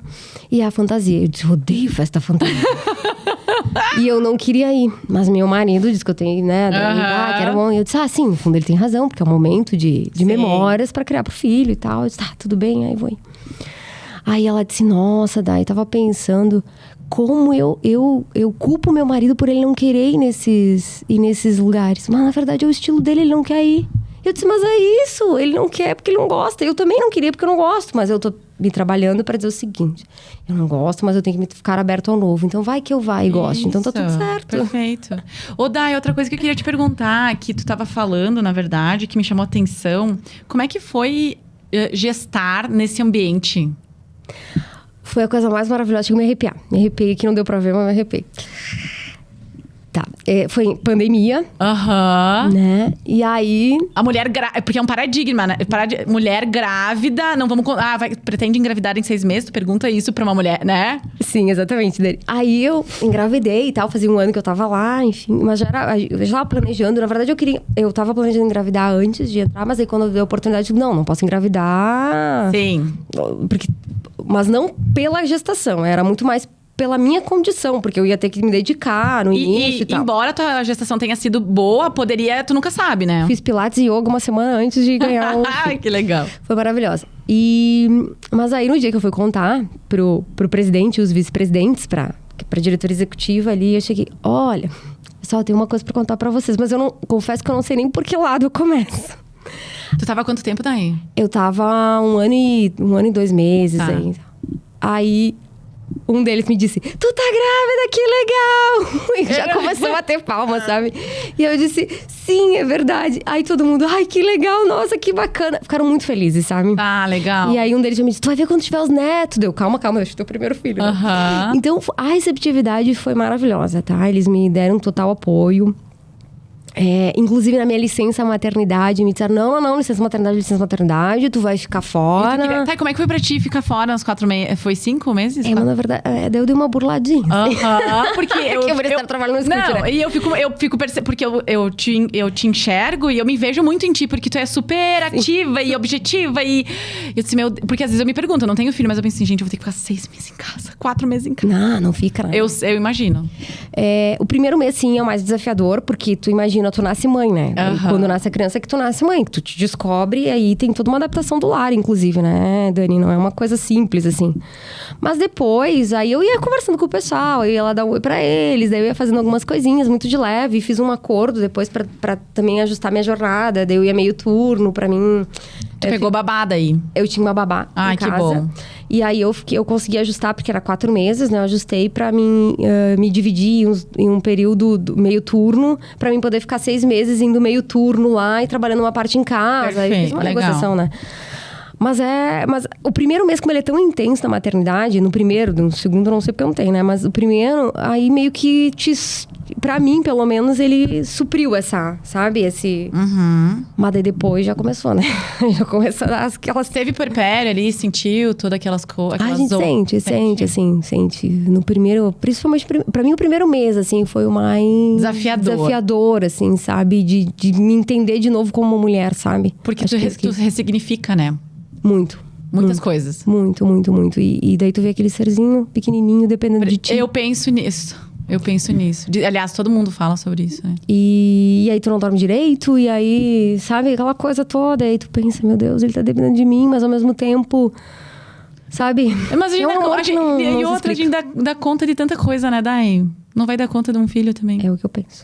E a fantasia, eu disse, odeio festa fantasia. E eu não queria ir, mas meu marido disse que eu tenho, né? Que era bom. E eu disse, sim, no fundo ele tem razão, porque é um momento de memórias pra criar pro filho e tal. Eu disse, tudo bem, aí vou ir. Aí ela disse, nossa, Dai, tava pensando como eu culpo meu marido por ele não querer ir nesses lugares. Mas na verdade é o estilo dele, ele não quer ir. Eu disse, mas é isso, ele não quer porque ele não gosta. Eu também não queria porque eu não gosto, mas eu tô me trabalhando pra dizer o seguinte: eu não gosto, mas eu tenho que ficar aberto ao novo. Então vai que eu vá e goste. Então tá tudo certo. Perfeito. Ô, Dai, outra coisa que eu queria te perguntar, que tu tava falando, na verdade, que me chamou a atenção. Como é que foi gestar nesse ambiente? Foi a coisa mais maravilhosa, que eu me arrepiar. Me arrepiei, que não deu pra ver, mas me arrepiei. Tá, foi pandemia. Aham. Né? E aí... A mulher grávida, porque é um paradigma, né? Mulher grávida, não vamos... pretende engravidar em 6 meses? Tu pergunta isso pra uma mulher, né? Sim, exatamente. Aí eu engravidei e tal, fazia 1 ano que eu tava lá, enfim. Mas eu já tava planejando, na verdade eu tava planejando engravidar antes de entrar, mas aí quando eu dei a oportunidade, eu digo, não posso engravidar. Sim. Mas não pela gestação, era muito mais pela minha condição, porque eu ia ter que me dedicar no início e tal. Embora a tua gestação tenha sido boa, tu nunca sabe, né? Fiz pilates e yoga 1 semana antes de ganhar o... Que legal. Foi maravilhosa. Mas aí, no dia que eu fui contar pro presidente e os vice-presidentes, pra diretora executiva ali, eu cheguei, olha, pessoal, tem uma coisa pra contar pra vocês, mas confesso que eu não sei nem por que lado eu começo. Tu tava há quanto tempo daí? Eu tava 1 ano e 2 meses aí. Aí... um deles me disse, tu tá grávida, que legal! E já começou a bater palma, sabe? E eu disse, sim, é verdade. Aí todo mundo, ai, que legal, nossa, que bacana. Ficaram muito felizes, sabe? Ah, legal. E aí um deles já me disse, tu vai ver quando tiver os netos. Deu, calma, eu acho que teu primeiro filho. Né? Uhum. Então, a receptividade foi maravilhosa, tá? Eles me deram total apoio. Inclusive na minha licença maternidade, me disseram, não, licença maternidade, tu vai ficar fora. Tá, e como é que foi pra ti ficar fora nos 4 meses? Foi 5 meses? Mas na verdade, daí eu dei uma burladinha. Porque eu estar trabalhando no escute, não, né? E eu fico percebendo, porque eu te enxergo e eu me vejo muito em ti, porque tu é super ativa e objetiva e eu disse, porque às vezes eu me pergunto, eu não tenho filho, mas eu penso assim, gente, eu vou ter que ficar 6 meses em casa, 4 meses em casa. Não fica, né? Eu imagino. O primeiro mês, sim, é o mais desafiador, porque tu imagina, tu nasce mãe, né? E quando nasce a criança é que tu nasce mãe, que tu te descobre e aí tem toda uma adaptação do lar, inclusive, né, Dani? Não é uma coisa simples, assim. Mas depois, aí eu ia conversando com o pessoal, eu ia lá dar um oi pra eles, daí eu ia fazendo algumas coisinhas muito de leve, fiz um acordo depois pra também ajustar minha jornada, daí eu ia meio turno pra mim. Tu pegou babada aí? Eu tinha uma babá em casa. Que bom. E aí eu consegui ajustar, porque era 4 meses, né? Eu ajustei pra mim me dividir em um período meio turno, pra mim poder ficar 6 meses indo meio turno lá e trabalhando uma parte em casa. Perfeito, aí fiz uma legal. negociação, né? Mas o primeiro mês, como ele é tão intenso na maternidade, no segundo eu não sei porque eu não tenho, né? Mas o primeiro, aí meio que pra mim, pelo menos, ele supriu sabe? Mas daí depois já começou, né? Já começou aquelas... Teve puerpério ali, sentiu todas aquelas coisas? A gente sente. No primeiro, principalmente pra mim, o primeiro mês, assim, foi o mais... Desafiador, assim, sabe? De me entender de novo como mulher, sabe? Porque tu ressignifica, né? Muitas coisas. Muito. E daí tu vê aquele serzinho pequenininho, dependendo de ti. Eu penso nisso. Aliás, todo mundo fala sobre isso, né? E aí tu não dorme direito, e aí, sabe, aquela coisa toda. E aí tu pensa, meu Deus, ele tá dependendo de mim, mas ao mesmo tempo, sabe? Mas a gente dá conta de tanta coisa, né, Dai? Não vai dar conta de um filho também. É o que eu penso.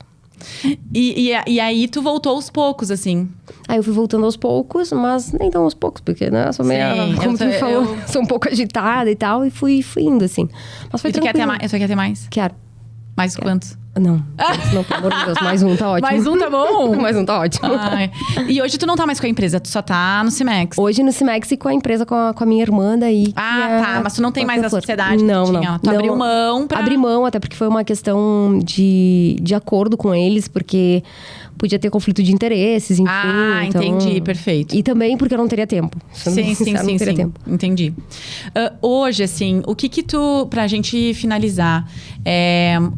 E aí tu voltou aos poucos, assim? Aí eu fui voltando aos poucos, mas nem tão aos poucos, porque, né, eu sou meio, como tu me falou, sou um pouco agitada e tal, e fui indo, assim. Mas foi tranquilo. Tu quer ter mais? Quero. Mais quantos? Não, pelo amor de Deus, mais um tá ótimo. Mais um tá bom? Mais um tá ótimo. Ai. E hoje tu não tá mais com a empresa, tu só tá no Cimex? Hoje no Cimex e com a empresa, com a minha irmã daí. Tá, mas tu não tem mais a sociedade não, que tu tinha. Não. Tu abriu mão pra... Abri mão, até porque foi uma questão de acordo com eles, porque podia ter conflito de interesses, enfim. Então... entendi, perfeito. E também porque eu não teria tempo. Sim. Tempo. Entendi. Hoje, assim, o que tu... Pra gente finalizar,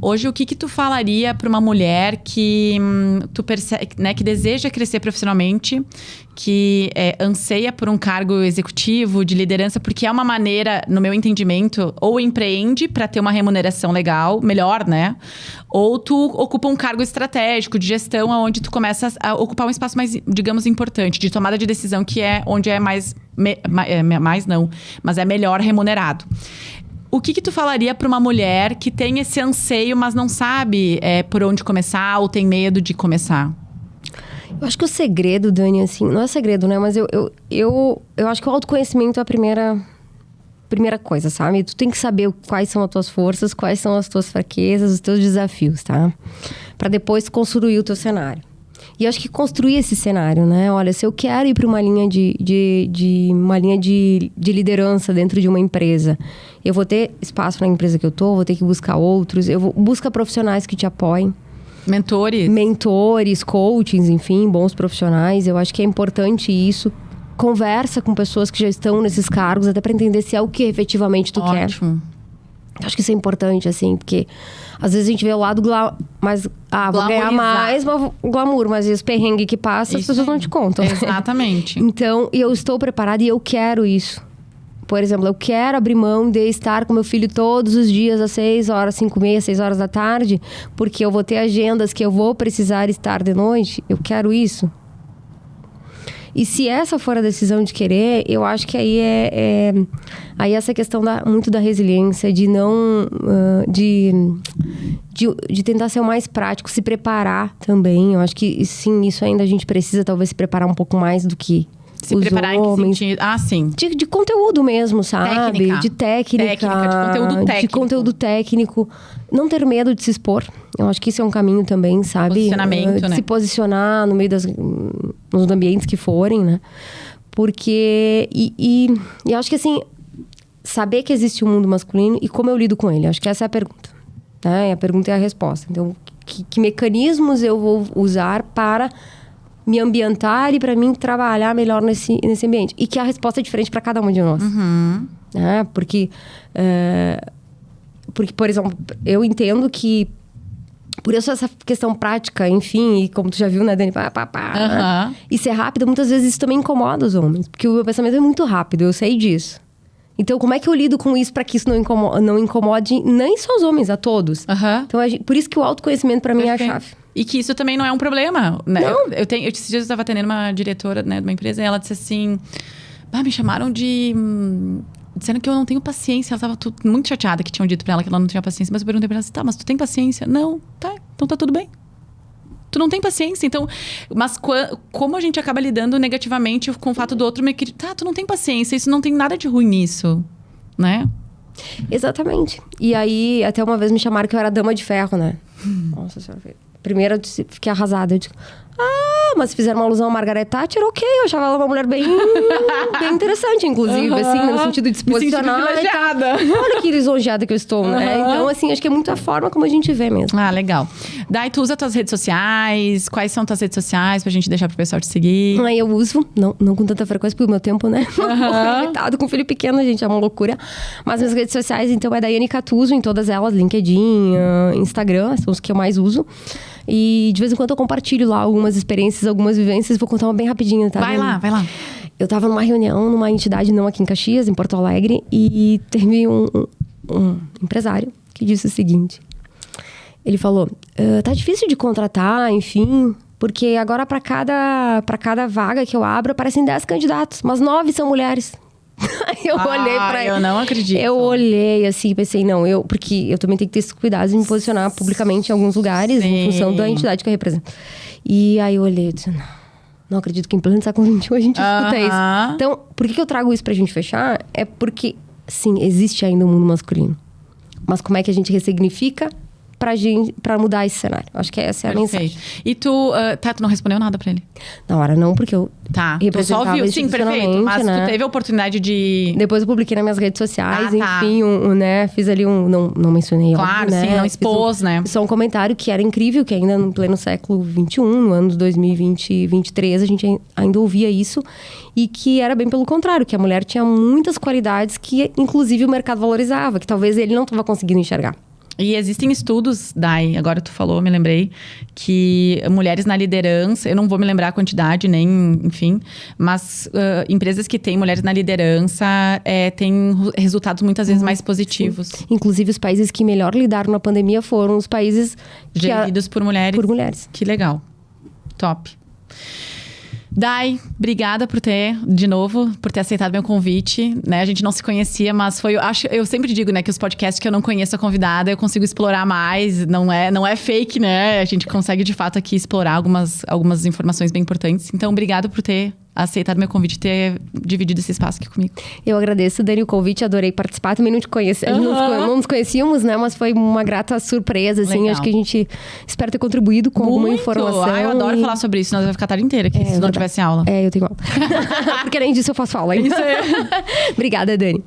hoje o que tu falaria pra uma mulher que tu percebe, né, que deseja crescer profissionalmente, que anseia por um cargo executivo, de liderança, porque é uma maneira, no meu entendimento, ou empreende para ter uma remuneração legal, melhor, né? Ou tu ocupa um cargo estratégico de gestão, onde tu começa a ocupar um espaço mais, digamos, importante, de tomada de decisão, que é onde é mais não, mas é melhor remunerado. O que tu falaria para uma mulher que tem esse anseio, mas não sabe por onde começar ou tem medo de começar? Eu acho que o segredo, Dani, assim, não é segredo, né? Mas eu acho que o autoconhecimento é a primeira coisa, sabe? Tu tem que saber quais são as tuas forças, quais são as tuas fraquezas, os teus desafios, tá? Pra depois construir o teu cenário. E eu acho que construir esse cenário, né? Olha, se eu quero ir para uma linha de liderança dentro de uma empresa, eu vou ter espaço na empresa que eu tô, vou ter que buscar outros, busca profissionais que te apoiem. Mentores, coachings, enfim, bons profissionais. Eu acho que é importante isso. Conversa com pessoas que já estão nesses cargos, até para entender se é o que efetivamente tu quer. Acho que isso é importante, assim, porque às vezes a gente vê o lado mais... vou ganhar mais, mas glamour. Mas os perrengues que passa, as pessoas não te contam. Exatamente. Então, eu estou preparada e eu quero isso. Por exemplo, eu quero abrir mão de estar com meu filho todos os dias às 6 horas, 5h30, 6 horas da tarde, porque eu vou ter agendas que eu vou precisar estar de noite. Eu quero isso. E se essa for a decisão de querer, eu acho que aí aí essa questão muito da resiliência, de não... de tentar ser o mais prático, se preparar também. Eu acho que, sim, isso ainda a gente precisa talvez se preparar um pouco mais do que se preparar homens. Em que sentido? Sim. De conteúdo mesmo, sabe? De técnica. De conteúdo técnico. De conteúdo técnico. Não ter medo de se expor. Eu acho que isso é um caminho também, sabe? Posicionamento, né? Se posicionar no meio nos ambientes que forem, né? Porque... E eu acho que, assim, saber que existe um mundo masculino e como eu lido com ele. Acho que essa é a pergunta. Né? A pergunta é a resposta. Então, que mecanismos eu vou usar para me ambientar e para mim trabalhar melhor nesse ambiente. E que a resposta é diferente para cada um de nós. Né? Porque, por exemplo, eu entendo que por isso essa questão prática, enfim, e como tu já viu, né, Dani? Né? E ser rápida, muitas vezes isso também incomoda os homens. Porque o meu pensamento é muito rápido, eu sei disso. Então, como é que eu lido com isso para que isso não incomode nem só os homens, a todos? Então, por isso que o autoconhecimento para mim é a chave. E que isso também não é um problema, né? Não. Esses dias eu estava atendendo uma diretora, né, de uma empresa, e ela disse assim... me chamaram dizendo que eu não tenho paciência. Ela estava muito chateada que tinham dito pra ela que ela não tinha paciência. Mas eu perguntei pra ela assim, mas tu tem paciência? Não, tá, então tá tudo bem. Tu não tem paciência, então... Mas como a gente acaba lidando negativamente com o fato do outro... tu não tem paciência, isso não tem nada de ruim nisso, né? Exatamente. E aí, até uma vez me chamaram que eu era dama de ferro, né? Nossa senhora, primeiro eu fiquei arrasada. Eu digo, mas fizeram uma alusão a Margaret Thatcher, ok. Eu achava ela uma mulher bem interessante, inclusive, assim, no sentido de se posicionar. Olha que lisonjeada que eu estou, né? Então, assim, acho que é muito a forma como a gente vê mesmo. Legal. Daí, tu usa tuas redes sociais? Quais são tuas redes sociais pra gente deixar pro pessoal te seguir? Eu uso, não com tanta frequência, porque o meu tempo, né? Limitado, com filho pequeno, gente, é uma loucura. Mas minhas redes sociais, então, é Daiane Catuzzo, em todas elas, LinkedIn, Instagram, são os que eu mais uso. E de vez em quando eu compartilho lá algumas experiências, algumas vivências. Vou contar uma bem rapidinho, tá? Vai lá. Eu tava numa reunião, numa entidade não aqui em Caxias, em Porto Alegre. E teve um empresário que disse o seguinte. Ele falou, tá difícil de contratar, enfim... Porque agora para cada vaga que eu abro, aparecem 10 candidatos. Mas 9 são mulheres. Eu olhei pra ele. Eu não acredito. Eu olhei assim e pensei, porque eu também tenho que ter esse cuidado de me posicionar publicamente em alguns lugares, em função da entidade que eu represento. E aí eu olhei e disse, não acredito que em pleno século XXI a gente escuta isso. Então, por que eu trago isso pra gente fechar? É porque, sim, existe ainda um mundo masculino. Mas como é que a gente ressignifica pra mudar esse cenário? Acho que essa é a mensagem. E tu não respondeu nada pra ele? Na hora não, porque eu representava tu só viu, sim, perfeito. Mas né? tu teve a oportunidade de... Depois eu publiquei nas minhas redes sociais, enfim, né? Fiz ali não mencionei, claro, óbvio, sim, né? não expôs, né? Só um comentário que era incrível, que ainda no pleno século XXI, no ano de 2020 e 2023, a gente ainda ouvia isso. E que era bem pelo contrário, que a mulher tinha muitas qualidades que, inclusive, o mercado valorizava, que talvez ele não estava conseguindo enxergar. E existem estudos, Dai, agora tu falou, me lembrei, que mulheres na liderança, eu não vou me lembrar a quantidade, nem, enfim, mas empresas que têm mulheres na liderança têm resultados muitas vezes mais positivos. Sim. Inclusive, os países que melhor lidaram na pandemia foram os países geridos por mulheres. Por mulheres. Que legal. top. Dai, obrigada por ter aceitado meu convite, né? A gente não se conhecia, mas eu sempre digo, né, que os podcasts que eu não conheço a convidada, eu consigo explorar mais, não é fake, né? A gente consegue, de fato, aqui explorar algumas informações bem importantes. Então, obrigado por ter aceitado meu convite e ter dividido esse espaço aqui comigo. Eu agradeço, Dani, o convite, adorei participar. Também não te conhecia, não nos conhecíamos, né? Mas foi uma grata surpresa, assim. Legal. Acho que a gente espera ter contribuído com alguma informação. Eu adoro falar sobre isso, nós vamos ficar a tarde inteira aqui, se não tivesse aula. Eu tenho aula. Porque além disso eu faço aula. Isso é. Obrigada, Dani.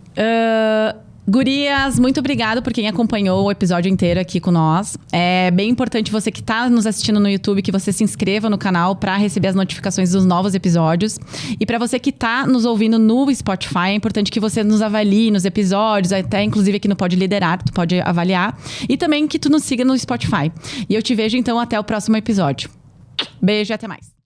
Gurias, muito obrigado por quem acompanhou o episódio inteiro aqui com nós. É bem importante você que está nos assistindo no YouTube, que você se inscreva no canal para receber as notificações dos novos episódios. E para você que está nos ouvindo no Spotify, é importante que você nos avalie nos episódios, até inclusive aqui no Pode Liderar, tu pode avaliar. E também que tu nos siga no Spotify. E eu te vejo então até o próximo episódio. Beijo e até mais.